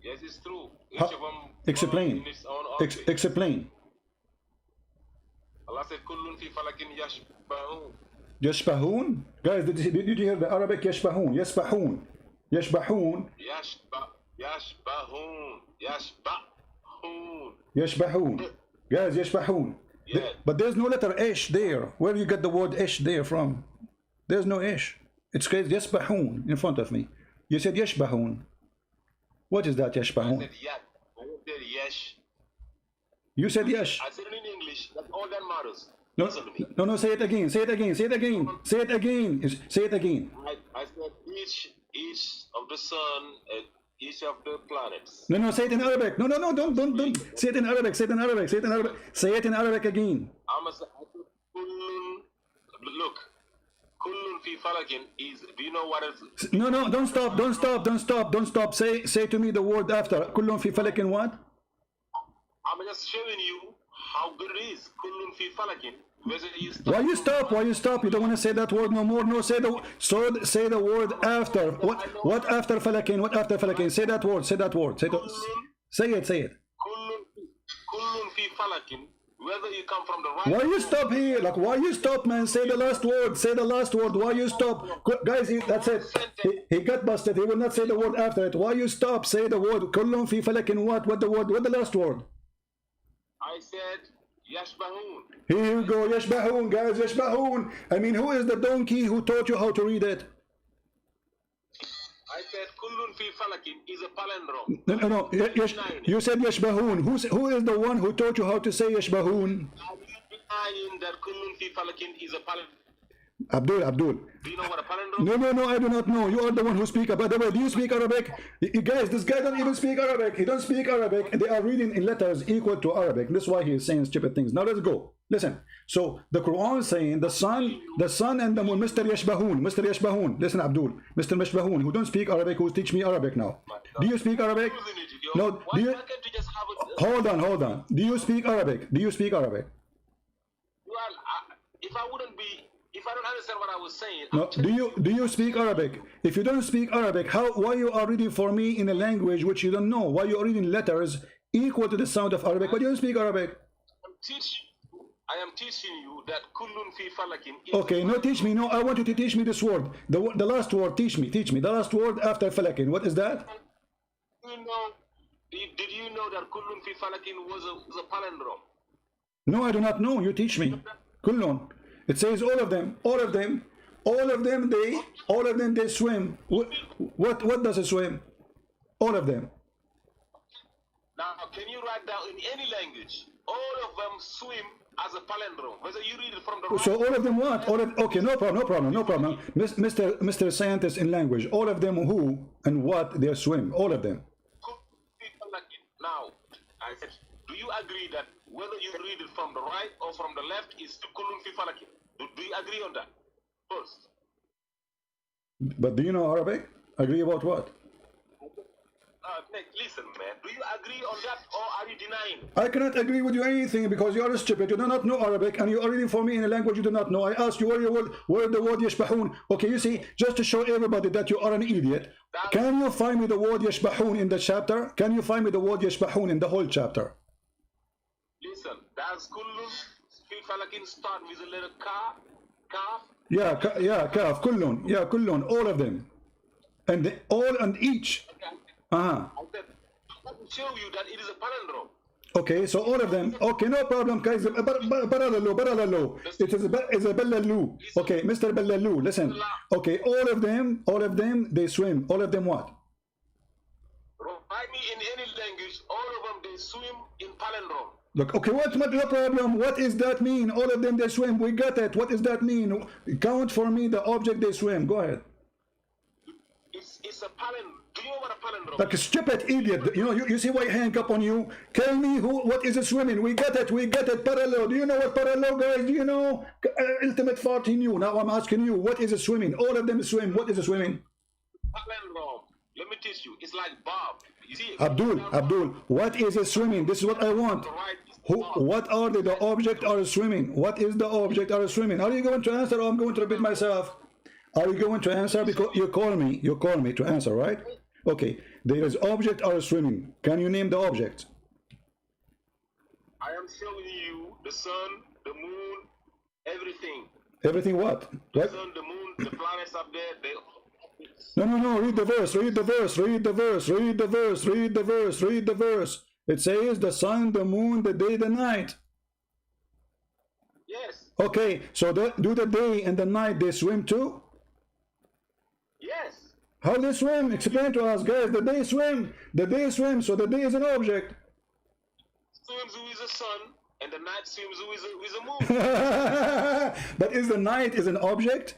Yes, it's true. Each How? of them Explain. in its own orbit. Explain. Allah said, "Kullun fi falakin yashbahun." Yashbahun? Guys, did you hear the Arabic? Yashbahun. Yashbahun. Yashbahun. Yashbahun. Yashbahun. Yashbahun. Guys, yashbahun. Yeah. But there's no letter ish there. Where do you get the word ish there from? There's no ish. It's crazy. Yashbahun in front of me. You said yashbahun. What is that I yashbahun? said yad. I said yesh. You said yesh. I said it in English. That's all that matters. No, Listen to me. no, say it again. Say it again. Say it again. Say it again. Say it again. I said each of the sun, each of the planets. No, say it in Arabic. No, don't. Say it in Arabic. Say it in Arabic. Say it in Arabic. Say it in Arabic again. I said, kullun. Look, kullun fi falakin is. Do you know what is? No, don't stop. Say to me the word after. Kullun fi falakin what? I'm just showing you how good it is. Kullun fi falakin. Why you stop? Why you stop? You don't want to say that word no more. No, say the word after. What after falakin? What after falakin? Say that word. Say that word. Say it. Kullun fi falakin. Whether you come from the right. Why you stop here? Like why you stop, man? Say the last word. Say the last word. Why you stop? Guys, that's it. He got busted. He will not say the word after it. Why you stop? Say the word. Kullun fi falakin what? What the word? What the last word? I said yashbahun. Here you go, yashbahun, guys, yashbahun. I mean, who is the donkey who taught you how to read it? I said kullun fi falakin is a palindrome. No. You said yashbahun. Who is the one who taught you how to say yashbahun? Are you denying that kullun fi falakin is a palindrome? Abdul. Do you know what a palindrome? No, I do not know. You are the one who speaks. By the way, do you speak Arabic? You guys, this guy don't even speak Arabic. He don't speak Arabic, and they are reading in letters equal to Arabic. That's why he is saying stupid things. Now let's go. Listen. So the Quran is saying the sun and the moon. Mr. Yashbahun. Listen, Abdul. Mr. Yashbahun, who don't speak Arabic, who teach me Arabic now. Do you speak Arabic? No. Do you? Why can't you just have a, Hold on. Do you speak Arabic? well, if I don't understand what I was saying. No, do you speak Arabic? If you don't speak Arabic, why you are reading for me in a language which you don't know? Why you are reading letters equal to the sound of Arabic, but you don't speak Arabic? I am teaching you that kullun fi falakin is. Okay, no, teach me. No, I want you to teach me this word. The last word, teach me. The last word after falakin. What is that? Did you know that kullun fi falakin was a palindrome? No, I do not know. You teach me. Kullun. It says all of them, they swim. What does it swim? All of them. Now, can you write down in any language? All of them swim as a palindrome. Whether you read it from the right. So all of them what? Okay, no problem. Mr. Scientist in language. All of them who and what they swim. All of them. Now, I said, do you agree that whether you read it from the right or from the left is kullun fi falakin? Do you agree on that first? But do you know Arabic? Agree about what? Nick, listen, man. Do you agree on that or are you denying? I cannot agree with you anything because you are stupid. You do not know Arabic and you are reading for me in a language you do not know. I asked you where the word yashbahun. Okay, you see, just to show everybody that you are an idiot. Can you find me the word yashbahun in the chapter? Can you find me the word yashbahun in the whole chapter? Listen, does kullun fi falakin start with a letter kaf? Yeah, kaf, kullun. Yeah, kullun, all of them. and all and each. I said, I can show you that it is a palindrome. Okay, so all of them. Okay, no problem, guys. Baralalu. It is a Bellalu. Okay, Mr. Bellalu, listen. Okay, all of them, they swim. All of them what? Write me in any language, all of them, they swim in palindrome. Look, okay, what's the problem? What does that mean? All of them, they swim. We got it. What does that mean? Count for me the object they swim. Go ahead. It's a palindrome. Do you know what a palindrome Like a is? stupid idiot. You know, you see why I hang up on you? Tell me what is a swimming? We got it. Parallel. Do you know what parallel, guys? Do you know? Ultimate fart in you. Now I'm asking you, what is a swimming? All of them swim. What is a swimming? Palindrome. Let me teach you. It's like Bob. You see, Abdul, what is a swimming? This is what I want. What are the object are swimming? What is the object are swimming? Are you going to answer or I'm going to repeat myself? Are you going to answer? Because you call me to answer, right? Okay, there is object are swimming. Can you name the object? I am showing you the sun, the moon, everything. Everything what? The Right? sun, the moon, the planets up there, they... No, read the verse. It says the sun, the moon, the day, the night. Yes, Okay, so do the day and the night they swim too? yes. How they swim? Explain to us, guys. The day swim, so the day is an object. Swims who is the sun, and the night swims who is the moon. But is the night is an object?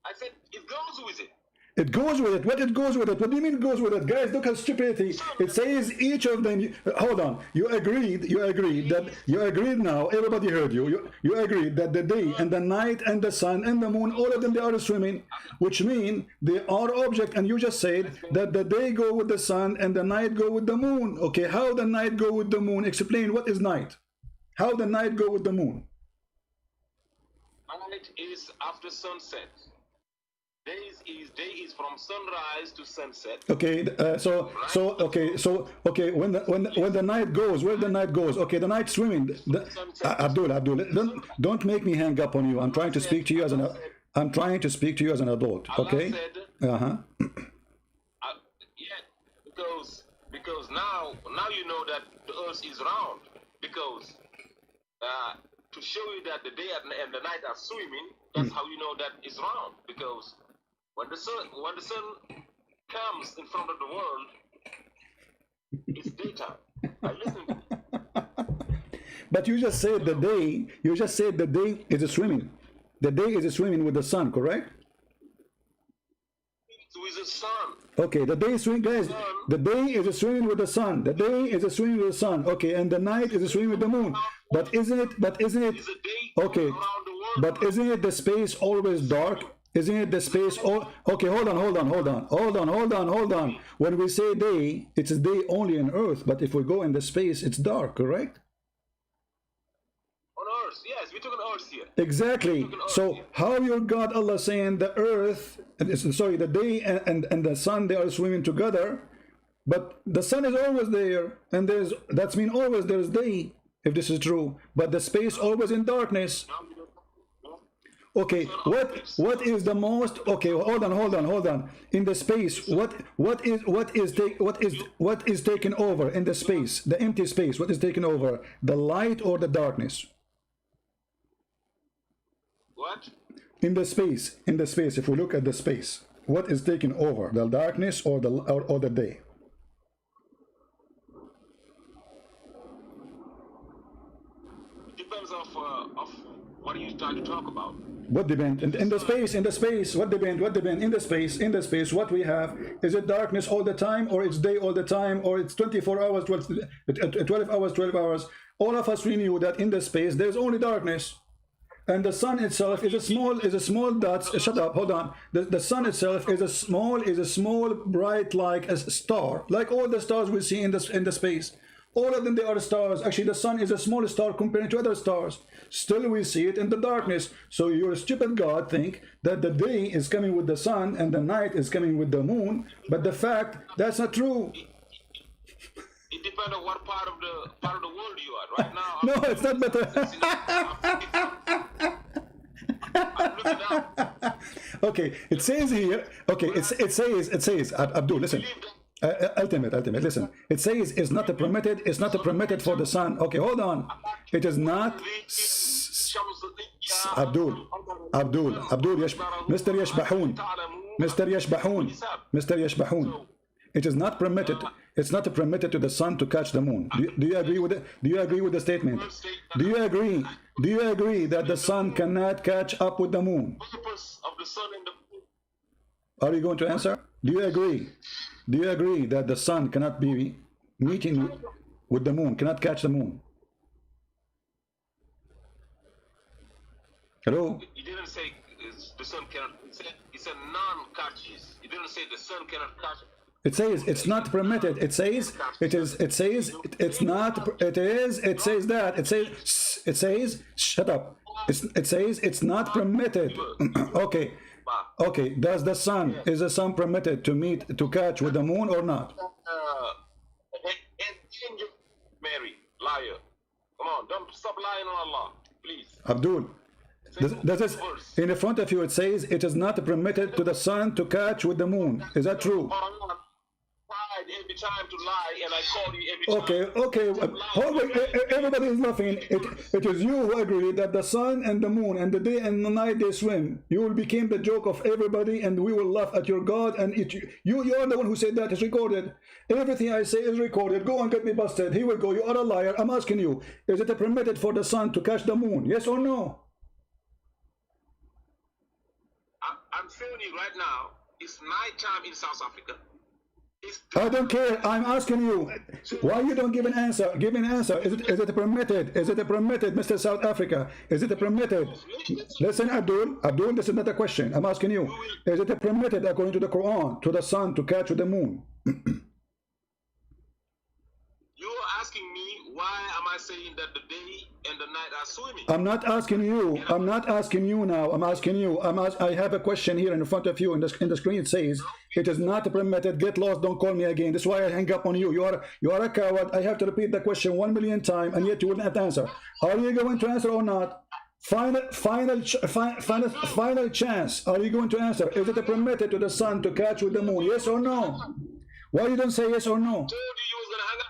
I said, it goes with it. It goes with it. What it goes with it? What do you mean it goes with it? Guys, look at stupidity. It says each of them. Hold on. You agreed now. Everybody heard you. You agreed that the day and the night and the sun and the moon, all of them, they are swimming, which mean they are object. And you just said that the day go with the sun and the night go with the moon. Okay, how the night go with the moon? Explain what is night. How the night go with the moon? Night is after sunset. Day is from sunrise to sunset. Okay, okay. When the night goes, where the night goes? Okay, the night swimming. Abdul, don't make me hang up on you. I'm trying to speak to you as an adult. Okay. Yeah, because now you know that the earth is round. Because to show you that the day and the night are swimming, that's how you know that it's round. Because when the sun comes in front of the world, it's daytime. I listen to you. But you just said the day. You just said the day is a swimming. The day is a swimming with the sun, correct? With the sun. Okay, the day swim, guys. The day is a swimming with the sun. The day is a swimming with the sun. Okay, and the night is a swimming with the moon. But isn't it? Okay, but isn't it the space always dark? Isn't it the space? Okay, hold on. When we say day, it's a day only on Earth. But if we go in the space, it's dark, correct? On Earth, yes, we're talking Earth here. Exactly. So how your God Allah saying the Earth, the day and the sun, they are swimming together, but the sun is always there, and that's mean always there's day, if this is true. But the space always in darkness. Okay, what is the most? Okay, hold on. In the space, what is taken over in the space, the empty space? What is taken over, the light or the darkness? What? In the space. If we look at the space, what is taken over, the darkness or the day? It depends of what are you trying to talk about. What depend in the space? What depend in the space? What we have, is it darkness all the time, or it's day all the time, or it's 24 hours, 12 hours? All of us, we knew that in the space there's only darkness, and the sun itself is a small dot. Shut up, hold on. The sun itself is a small bright, like a star, like all the stars we see in the space. All of them, they are stars. Actually, the sun is a small star compared to other stars. Still, we see it in the darkness. So your stupid God think that the day is coming with the sun and the night is coming with the moon. But the fact, that's not true. It depends on what part of the world you are right now. No, it's not better. I'm looking up. Okay, it says here. Okay, it says. Abdul, listen. Ultimate. Listen. It says it's not permitted. It's not permitted for the sun. Okay, hold on. It is not. Abdul, Mr. Yashbahun. It is not permitted. It's not permitted to the sun to catch the moon. Do you agree with it? Do you agree with the statement? Do you agree? Do you agree that the sun cannot catch up with the moon? Are you going to answer? Do you agree? Do you agree that the sun cannot be meeting with the moon, cannot catch the moon? Hello? You didn't say the sun cannot. It's a non-catches. You didn't say the sun cannot catch. It says it's not permitted. It says it is. It says it's not. It is. It says that. It says. It says. Shut up. It says it's not permitted. Okay. Okay. Does the sun? Is the sun permitted to meet to catch with the moon or not? Mary, liar. Come on, don't stop lying on Allah, please. Abdul. Does this, in the front of you it says it is not permitted to the sun to catch with the moon. Is that true? Every time to lie, and I call you Okay. every Everybody is laughing. It is you who agree that the sun and the moon and the day and the night they swim. You will become the joke of everybody, and we will laugh at your God. And you are the one who said that. It's recorded. Everything I say is recorded. Go and get me busted. Here we go. You are a liar. I'm asking you: is it permitted for the sun to catch the moon? Yes or no? I'm showing you right now. It's night time in South Africa. I don't care. I'm asking you. Why you don't give an answer? Give an answer. Is it permitted? Is it permitted, Mr. South Africa? Is it permitted? Listen, Abdul, this is not a question. I'm asking you. Is it permitted according to the Quran to the sun to catch with the moon? You're asking me why am I saying that the day and the night are swimming? I'm not asking you. I'm not asking you now. I'm asking you. I have a question here in front of you. In the screen it says it is not permitted. Get lost. Don't call me again. This is why I hang up on you. You are a coward. I have to repeat the question 1 million times, and yet you will not answer. Are you going to answer or not? Final chance. Are you going to answer? Is it permitted to the sun to catch with the moon? Yes or no? Why you don't say yes or no? I told you was gonna hang up.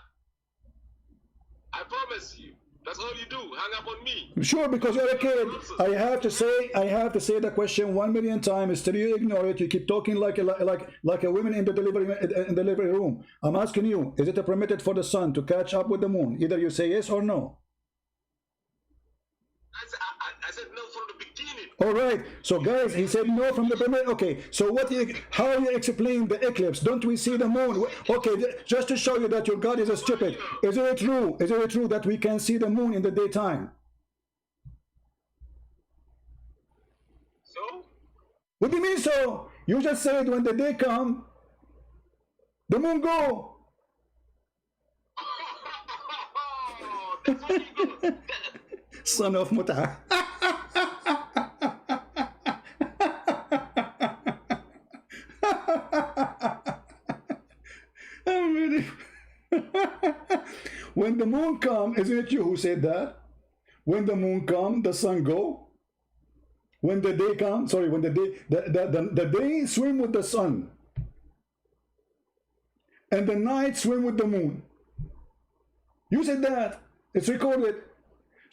I promise you. That's all you do. Hang up on me. Sure, because you're a kid. I have to say the question 1 million times. Still you ignore it. You keep talking like a woman in the delivery room. I'm asking you: is it permitted for the sun to catch up with the moon? Either you say yes or no. I said no from the beginning. All right. So guys, he said no from the beginning. Okay. So how you explain the eclipse? Don't we see the moon? Okay. Just to show you that your God is a stupid. Is it true? Is it true that we can see the moon in the daytime? So? What do you mean so? You just said when the day come, the moon go. That's what you do. Son of Mut'a. I'm really when the moon come, isn't it you who said that? When the moon come, the sun go. When the day come, sorry, when the day swim with the sun, and the night swim with the moon. You said that. It's recorded.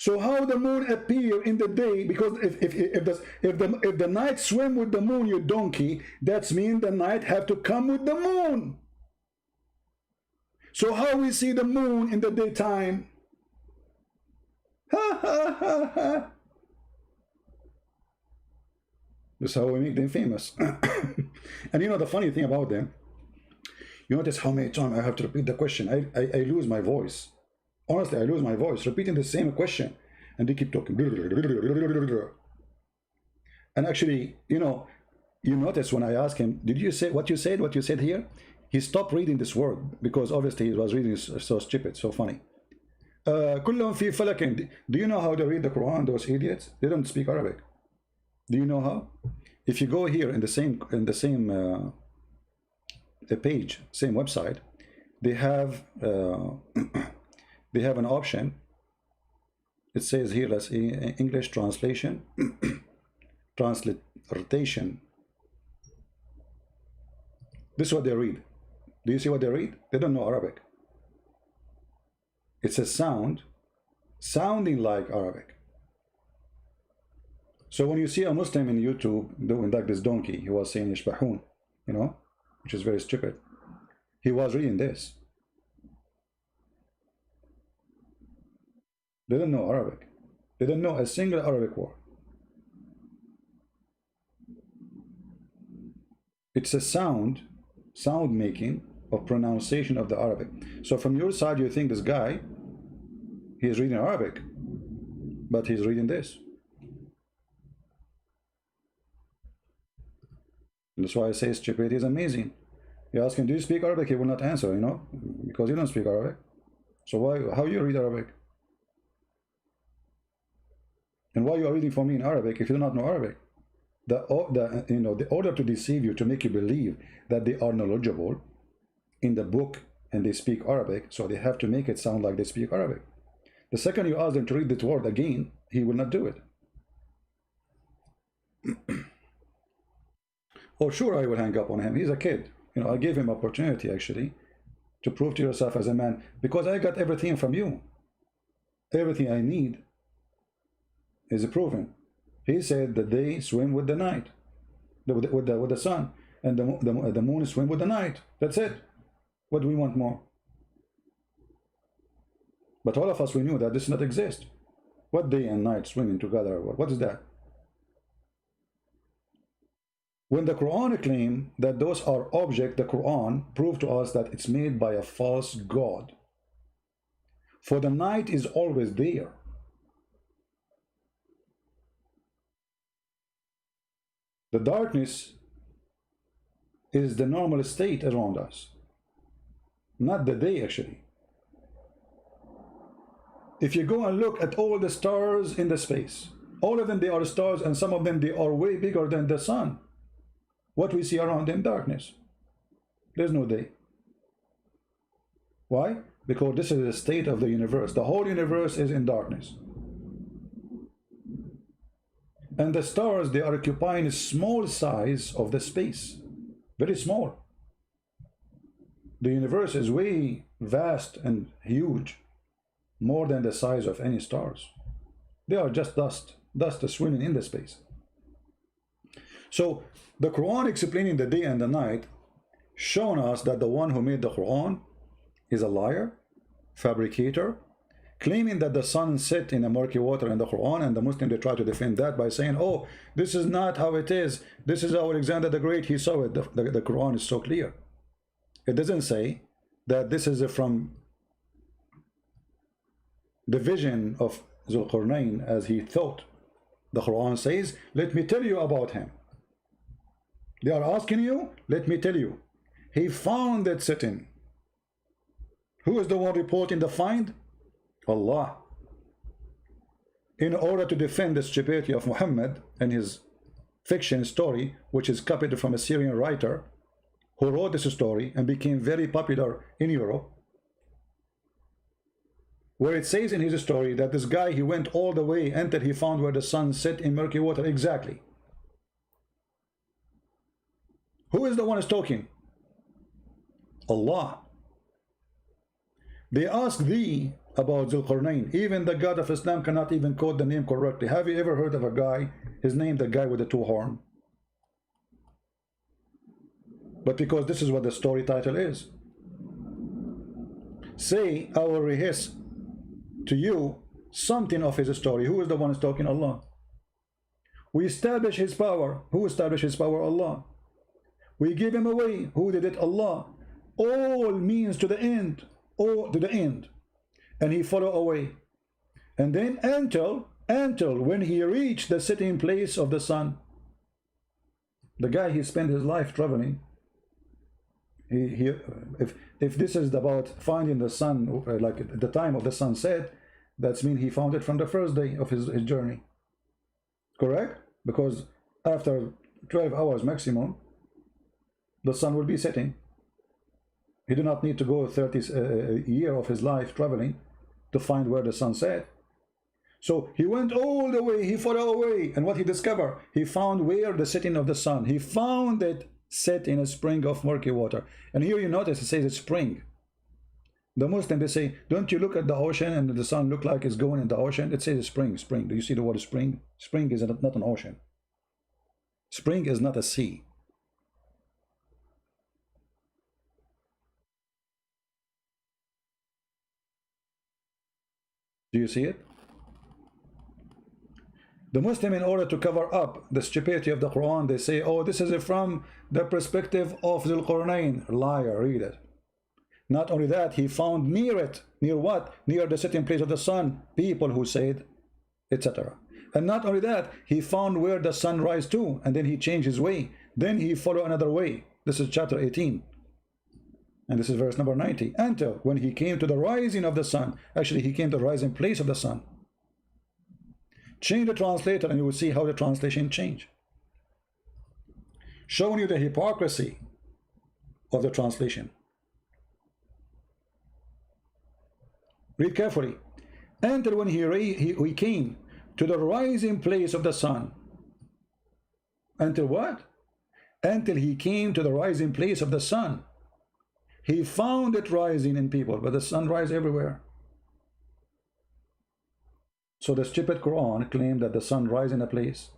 So how the moon appear in the day? Because if the night swim with the moon, you donkey, that's mean the night have to come with the moon. So how we see the moon in the daytime? Ha ha ha ha. That's how we make them famous. And you know the funny thing about them, you notice how many times I have to repeat the question. I lose my voice. Honestly, I lose my voice repeating the same question, and they keep talking. And actually, you notice when I ask him, did you say what you said? What you said here? He stopped reading this word because obviously he was reading so stupid, so funny. كلهم في فلك. Do you know how to read the Quran? Those idiots. They don't speak Arabic. Do you know how? If you go here in the same the page, same website, they have an option. It says here, let's see, English translation. transliteration. This is what they read. Do you see what they read? They don't know Arabic. It's a sound sounding like Arabic. So when you see a Muslim in YouTube doing like this donkey, he was saying Yashbahun, you know, which is very stupid. He was reading this. They don't know Arabic. They don't know a single Arabic word. It's a sound making of pronunciation of the Arabic. So from your side, you think this guy, he's reading Arabic, but he's reading this. And that's why I say stupidity is amazing. You ask him, do you speak Arabic? He will not answer, you know, because you don't speak Arabic. So how you read Arabic? And why you are reading for me in Arabic if you do not know Arabic? The order to deceive you, to make you believe that they are knowledgeable in the book and they speak Arabic, so they have to make it sound like they speak Arabic. The second you ask them to read that word again, he will not do it. Oh, sure, I will hang up on him. He's a kid. You know, I gave him opportunity actually to prove to yourself as a man, because I got everything from you. Everything I need is proven. He said that they swim with the night, with the sun, and the moon swim with the night. That's it. What do we want more? But all of us, we knew that this does not exist. What day and night swimming together? What is that? When the Quran claims that those are objects, the Quran proved to us that it's made by a false god. For the night is always there. The darkness is the normal state around us, not the day actually. If you go and look at all the stars in the space, all of them, they are stars, and some of them, they are way bigger than the sun. What we see around them, darkness. There's no day. Why? Because this is the state of the universe. The whole universe is in darkness. And the stars, they are occupying a small size of the space. Very small. The universe is way vast and huge. More than the size of any stars. They are just dust. Dust is swimming in the space. So the Quran explaining the day and the night, showing us that the one who made the Quran is a liar, fabricator, claiming that the sun set in a murky water in the Quran, and the Muslim, they try to defend that by saying, oh, this is not how it is. This is how Alexander the Great, he saw it. The Quran is so clear. It doesn't say that this is from the vision of Zulqarnain as he thought. The Quran says, let me tell you about him. They are asking you, let me tell you. He found that sitting. Who is the one reporting the find? Allah. In order to defend the stupidity of Muhammad and his fiction story, which is copied from a Syrian writer who wrote this story and became very popular in Europe, where it says in his story that this guy, he went all the way until he found where the sun set in murky water. Exactly. Who is the one who's talking? Allah. They ask thee about Zulqarnain. Even the God of Islam cannot even quote the name correctly. Have you ever heard of a guy, his name, the guy with the two horns? But because this is what the story title is. Say, I will rehearse to you something of his story. Who is the one who's talking? Allah. We establish his power. Who established his power? Allah. We give him away. Who did it? Allah. All means to the end. All to the end. And he follow away. And then until when he reached the sitting place of the sun. The guy, he spent his life traveling. If this is about finding the sun, like at the time of the sunset, that's mean he found it from the first day of his journey. Correct? Because after 12 hours maximum, the sun will be setting. He do not need to go 30 year of his life traveling to find where the sun set. So he went all the way, he followed away, and what he discovered? He found where the setting of the sun. He found it set in a spring of murky water. And here you notice it says it's spring. The Muslim, they say, don't you look at the ocean and the sun look like it's going in the ocean? It says spring, spring. Do you see the word spring? Spring is not an ocean. Spring is not a sea. Do you see it? The Muslim, in order to cover up the stupidity of the Quran, they say, oh, this is from the perspective of the Qur'an. Liar, read it. Not only that, he found near it, near what? Near the setting place of the sun, people who said, etc. And not only that, he found where the sun rise to, and then he changed his way. Then he followed another way. This is chapter 18. And this is verse number 90. Until when he came to the rising of the sun, actually he came to the rising place of the sun. Change the translator and you will see how the translation changed. Showing you the hypocrisy of the translation. Read carefully. Until when he came to the rising place of the sun. Until what? Until he came to the rising place of the sun. He found it rising in people, but the sun rises everywhere. So the stupid Quran claimed that the sun rises in a place,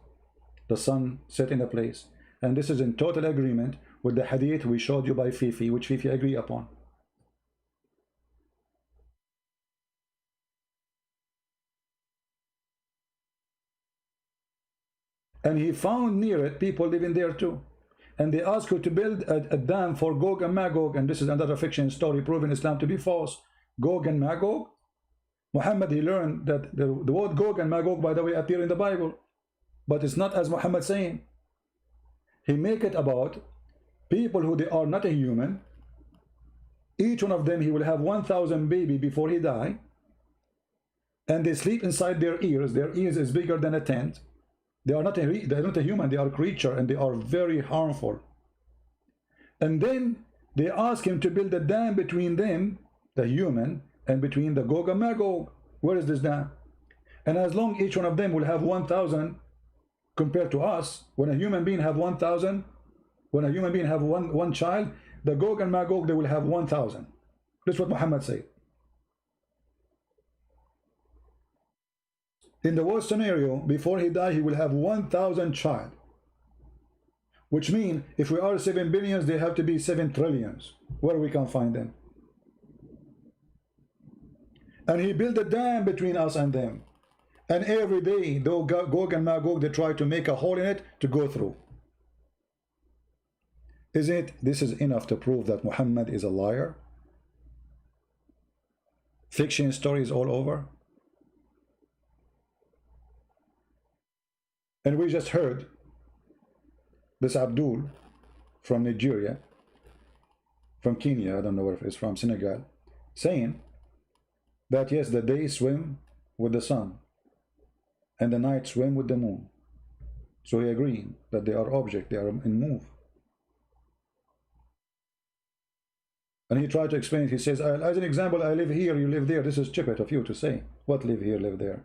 the sun set in a place, and this is in total agreement with the hadith we showed you by Fifi, which Fifi agree upon. And he found near it people living there too. And they asked you to build a dam for Gog and Magog, and this is another fiction story proving Islam to be false. Gog and Magog. Muhammad, he learned that the word Gog and Magog, by the way, appear in the Bible, but it's not as Muhammad saying. He make it about people who they are not a human. Each one of them, he will have 1,000 baby before he die, and they sleep inside their ears. Their ears is bigger than a tent. They're not a human, they are a creature, and they are very harmful. And then they ask him to build a dam between them, the human, and between the Gog and Magog. Where is this dam? And as long each one of them will have 1,000 compared to us, when a human being have 1,000, when a human being have one child, the Gog and Magog, they will have 1,000. That's what Muhammad said. In the worst scenario, before he died, he will have 1,000 child. Which means, if we are 7 billions, they have to be 7 trillions. Where we can find them? And he built a dam between us and them. And every day, though Gog and Magog, they try to make a hole in it to go through. Isn't it? This is enough to prove that Muhammad is a liar. Fiction stories all over. And we just heard this Abdul from Nigeria, from Kenya, I don't know where it's from, Senegal, saying that yes, the day swim with the sun and the night swim with the moon. So he agreeing that they are object, they are in move. And he tried to explain it. He says, as an example, I live here, you live there. This is stupid of you to say. What live here, live there?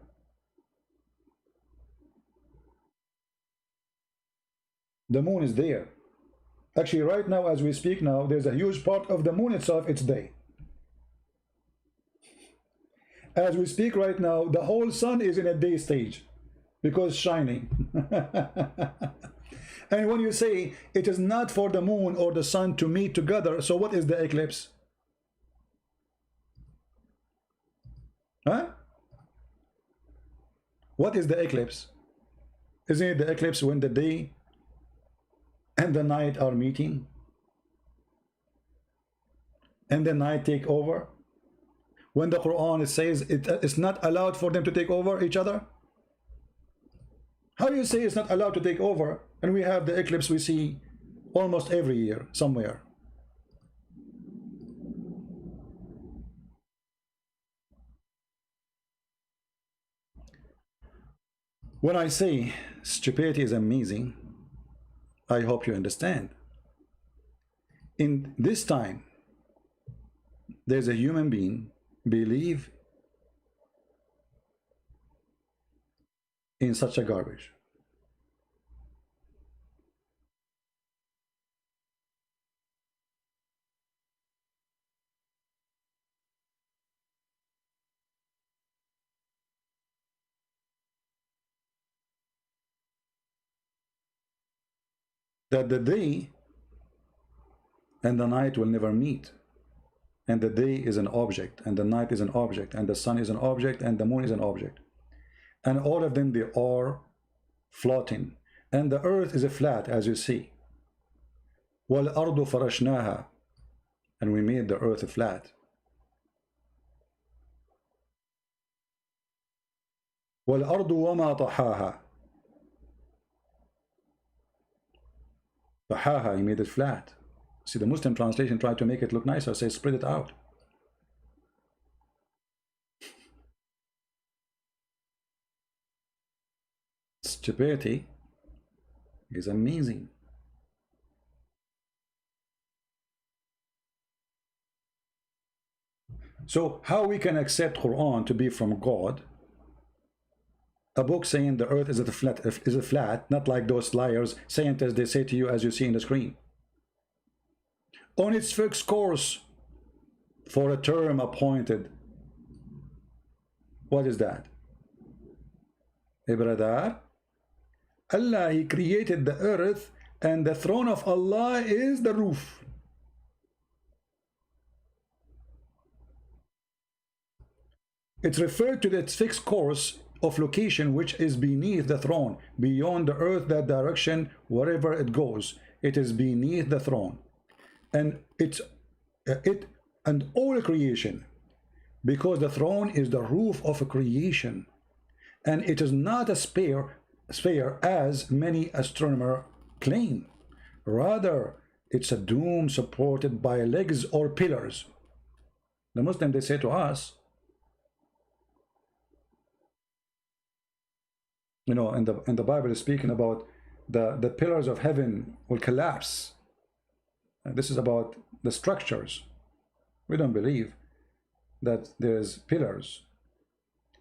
The moon is there. Actually, right now, as we speak now, there's a huge part of the moon itself, it's day. As we speak right now, the whole sun is in a day stage because shining. And when you say it is not for the moon or the sun to meet together, so what is the eclipse? Huh? What is the eclipse? Isn't it the eclipse when the day and the night are meeting? And the night take over? When the Quran says it's not allowed for them to take over each other? How do you say it's not allowed to take over? And we have the eclipse we see almost every year somewhere. When I say stupidity is amazing, I hope you understand. In this time, there's a human being believe in such a garbage? That the day and the night will never meet, and the day is an object, and the night is an object, and the sun is an object, and the moon is an object, and all of them, they are floating, and the earth is a flat, as you see. وَالْأَرْضُ فَرَشْنَاهَا, and we made the earth flat. وَالْأَرْضُ وَمَا طَحَاهَا, طَحَاهَا, he made it flat. See, the Muslim translation tried to make it look nicer, say spread it out. Stupidity is amazing. So how we can accept Quran to be from God? A book saying the earth is a flat, not like those liars, scientists, they say to you as you see in the screen. On its fixed course for a term appointed. What is that? Brother, Allah, he created the earth, and the throne of Allah is the roof. It's referred to its fixed course of location, which is beneath the throne, beyond the earth, that direction, wherever it goes, it is beneath the throne. And it and all creation, because the throne is the roof of creation, and it is not a sphere as many astronomers claim. Rather, it's a dome supported by legs or pillars. The Muslim, they say to us, you know, and the Bible is speaking about the pillars of heaven will collapse. This is about the structures. We don't believe that there's pillars.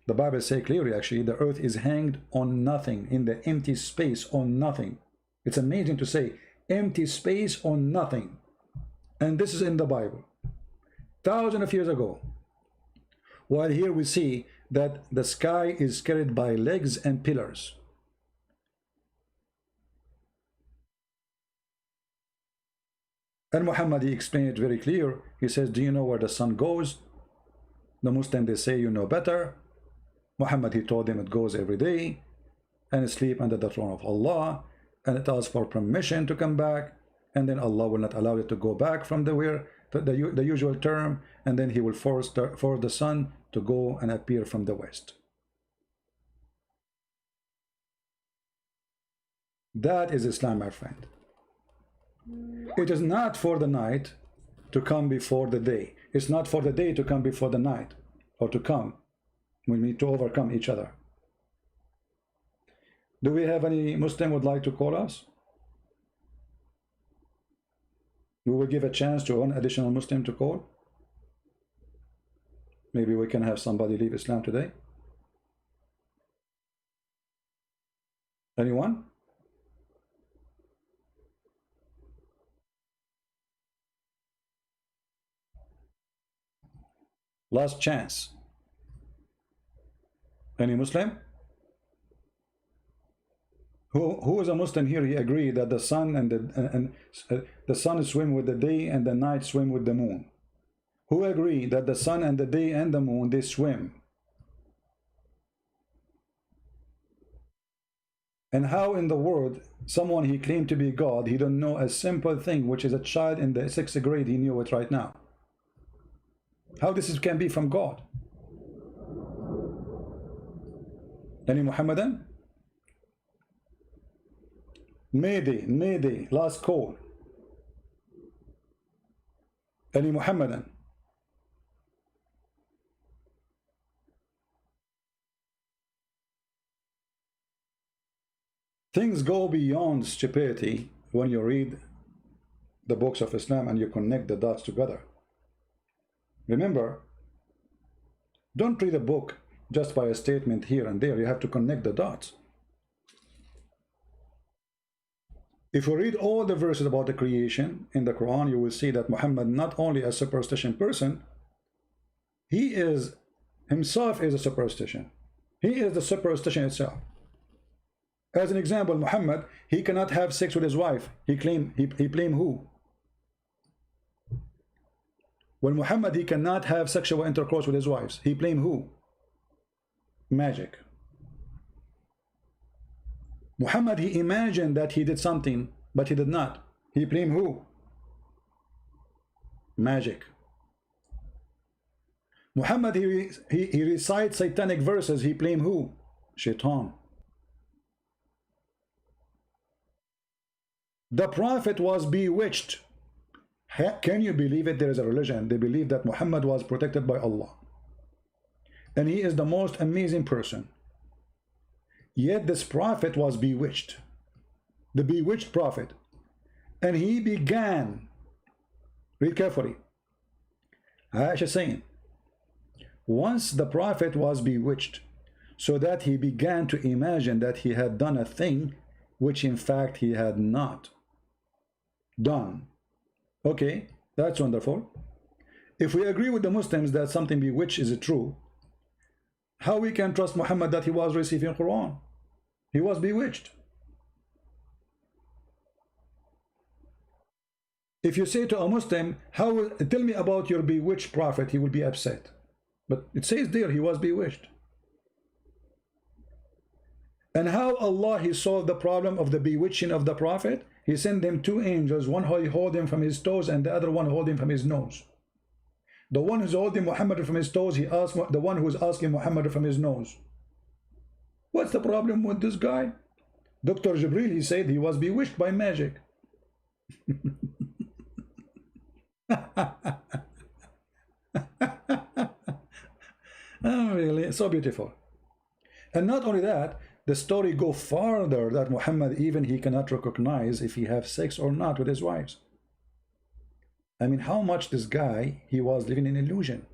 The Bible says clearly, actually, the earth is hanged on nothing, in the empty space on nothing. It's amazing to say empty space on nothing. And this is in the Bible, thousands of years ago. While here we see that the sky is carried by legs and pillars. And Muhammad, he explained it very clear. He says, do you know where the sun goes? The Muslim, they say, you know better. Muhammad, he told them it goes every day, and sleep under the throne of Allah, and it asks for permission to come back, and then Allah will not allow it to go back from the usual term, and then he will force the sun to go and appear from the west. That is Islam, my friend. It is not for the night to come before the day. It's not for the day to come before the night, or to come. We need to overcome each other. Do we have any Muslim would like to call us? We will give a chance to one additional Muslim to call. Maybe we can have somebody leave Islam today. Anyone? Last chance. Any Muslim? Who is a Muslim here? He agreed that the sun and the sun swim with the day and the night swim with the moon. Who agree that the sun and the day and the moon, they swim? And how in the world someone he claimed to be God, he don't know a simple thing, which is a child in the 6th grade, he knew it right now. How this can be from God? Any Muhammadan? Mayday, last call. Any Muhammadan? Things go beyond stupidity when you read the books of Islam and you connect the dots together. Remember, don't read a book just by a statement here and there. You have to connect the dots. If you read all the verses about the creation in the Quran, you will see that Muhammad not only a superstition person, he is himself is a superstition. He is the superstition itself. As an example, Muhammad, he cannot have sex with his wife. He blame who? When Muhammad, he cannot have sexual intercourse with his wives, he blame who? Magic. Muhammad, he imagined that he did something, but he did not. He blame who? Magic. Muhammad, he recites satanic verses, he blame who? Shaitan. The Prophet was bewitched. Can you believe it? There is a religion, they believe that Muhammad was protected by Allah. And he is the most amazing person. Yet this prophet was bewitched. The bewitched prophet. And he began, read carefully, Aisha saying, once the prophet was bewitched, so that he began to imagine that he had done a thing which in fact he had not done. Okay, that's wonderful. If we agree with the Muslims that something bewitched is true, how we can trust Muhammad that he was receiving Quran? He was bewitched. If you say to a Muslim, tell me about your bewitched prophet, he will be upset. But it says there he was bewitched. And how Allah, he solved the problem of the bewitching of the prophet? He sent them two angels, one hold him from his toes and the other one hold him from his nose. The one who's holding Muhammad from his toes, he asked the one who's asking Muhammad from his nose. What's the problem with this guy? Dr. Jibril, he said he was bewitched by magic. Oh, really? So beautiful. And not only that, the story go farther that Muhammad, even he cannot recognize if he have sex or not with his wives. I mean, how much this guy, he was living in illusion.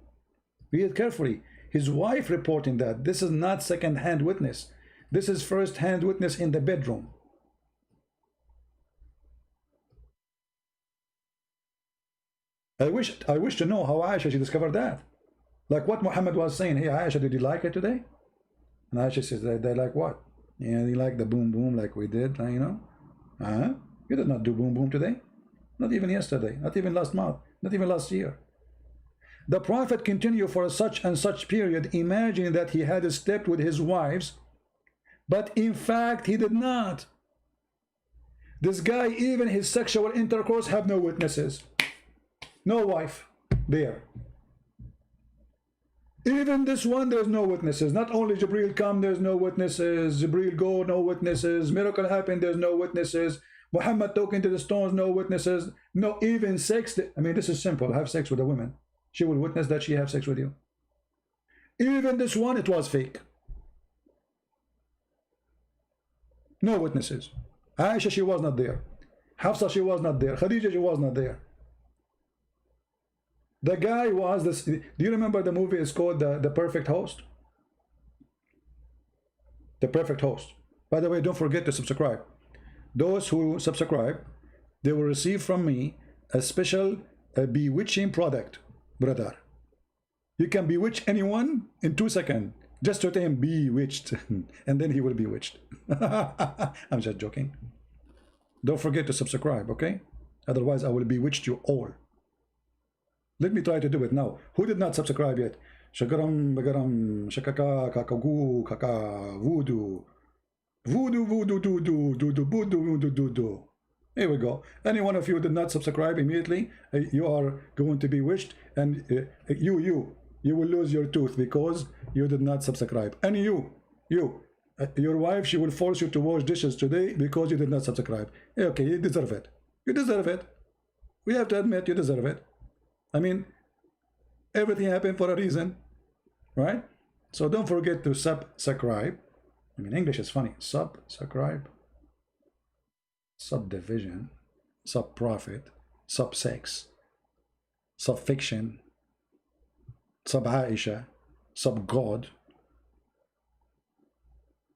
Read it carefully. His wife reporting that this is not second-hand witness. This is first-hand witness in the bedroom. I wish to know how Aisha, she discovered that. Like what Muhammad was saying, hey Aisha, did you like it today? And Aisha says, they like what? Yeah, they like the boom boom like we did, you know? You did not do boom boom today. Not even yesterday, not even last month, not even last year. The Prophet continued for such and such period, imagining that he had slept with his wives, but in fact he did not. This guy, even his sexual intercourse, have no witnesses. No wife there. Even this one, there's no witnesses. Not only Jibril come, there's no witnesses. Jibril go, no witnesses. Miracle happen, there's no witnesses. Muhammad talking to the stones, no witnesses. No, even sex. I mean, this is simple. Have sex with a woman. She will witness that she have sex with you. Even this one, it was fake. No witnesses. Aisha, she was not there. Hafsa, she was not there. Khadija, she was not there. The guy was this. Do you remember the movie is called the Perfect Host? The Perfect Host. By the way, don't forget to subscribe. Those who subscribe, they will receive from me a special bewitching product, brother. You can bewitch anyone in 2 seconds. Just to tell him bewitched, and then he will be bewitched. I'm just joking. Don't forget to subscribe, okay? Otherwise, I will bewitch you all. Let me try to do it now. Who did not subscribe yet? Shagaram, bagaram, shakaka, kakagu, kaka, voodoo. Voodoo, voodoo, doo, doo, doo, doo, voodoo, doo, doo, doo. Here we go. Any one of you did not subscribe immediately, you are going to be wished, and you will lose your tooth because you did not subscribe. And your wife, she will force you to wash dishes today because you did not subscribe. Okay, you deserve it. You deserve it. We have to admit you deserve it. I mean, everything happened for a reason, right? So don't forget to subscribe. I mean, English is funny. Subscribe, subdivision, sub-profit, sub-sex, sub-fiction, sub-Aisha, sub-God,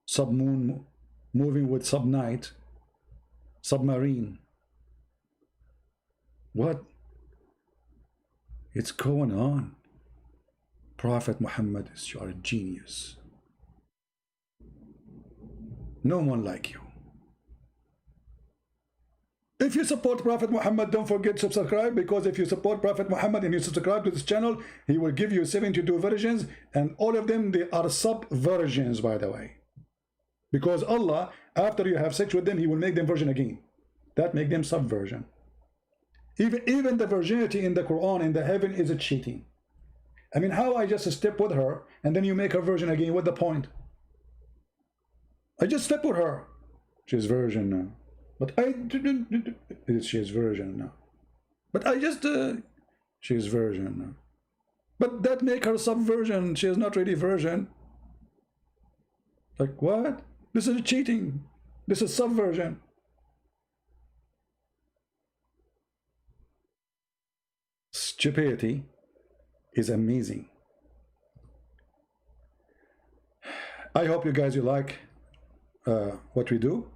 sub-moon moving with sub-night, submarine. What? It's going on. Prophet Muhammad is your genius. No one like you. If you support Prophet Muhammad, don't forget to subscribe, because if you support Prophet Muhammad and you subscribe to this channel, he will give you 72 versions, and all of them, they are sub-versions, by the way. Because Allah, after you have sex with them, he will make them virgin again. That make them sub-version. Even the virginity in the Quran, in the heaven, is a cheating. I mean, how I just step with her, and then you make her virgin again? What's the point? I just slept with her. She's virgin now. But I didn't. She's virgin now. But I just. She's virgin now. But that make her subversion. She is not really virgin. Like what? This is cheating. This is subversion. Stupidity is amazing. I hope you guys like what we do,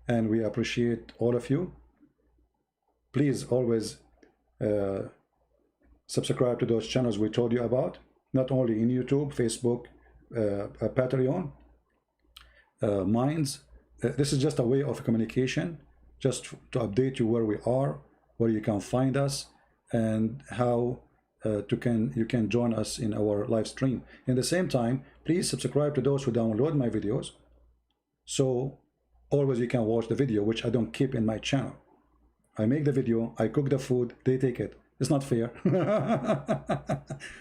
and we appreciate all of you. Please always subscribe to those channels we told you about, not only in YouTube, Facebook, Patreon, Minds. This is just a way of communication, just to update you where we are, where you can find us, and how you can join us in our live stream. In the same time, please subscribe to those who download my videos, so always you can watch the video, which I don't keep in my channel. I make the video, I cook the food, they take it. It's not fair.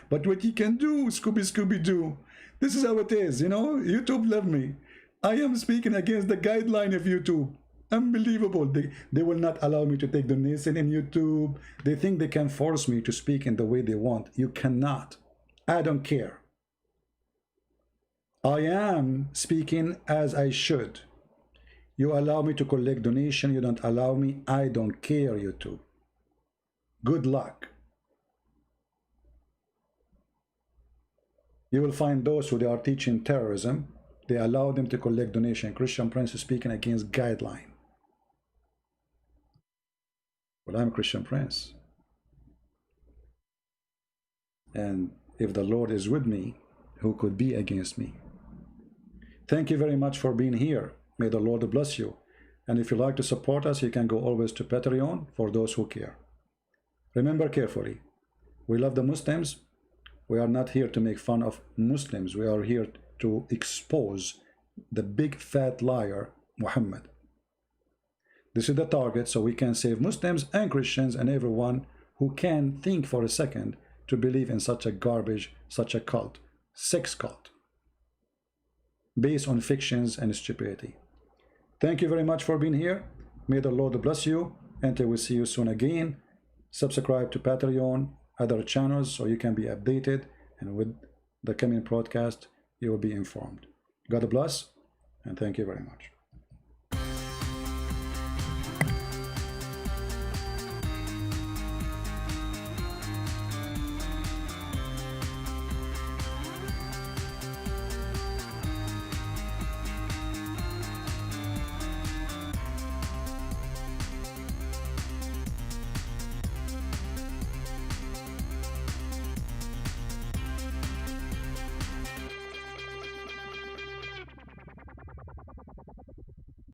But what you can do, Scooby-Doo, this is how it is, you know. YouTube love me. I am speaking against the guideline of YouTube. Unbelievable. They will not allow me to take donation in YouTube. They think they can force me to speak in the way they want. You cannot. I don't care. I am speaking as I should. You allow me to collect donation, you don't allow me. I don't care, YouTube. Good luck. You will find those who they are teaching terrorism. They allow them to collect donation. Christian Prince is speaking against guideline. Well, I'm Christian Prince. And if the Lord is with me, who could be against me? Thank you very much for being here. May the Lord bless you. And if you like to support us, you can go always to Patreon for those who care. Remember carefully, we love the Muslims. We are not here to make fun of Muslims. We are here to expose the big fat liar, Muhammad. This is the target, so we can save Muslims and Christians and everyone who can think for a second to believe in such a garbage, such a cult, sex cult, based on fictions and stupidity. Thank you very much for being here. May the Lord bless you. Until we see you soon again. Subscribe to Patreon, other channels, so you can be updated, and with the coming broadcast you will be informed. God bless, and thank you very much.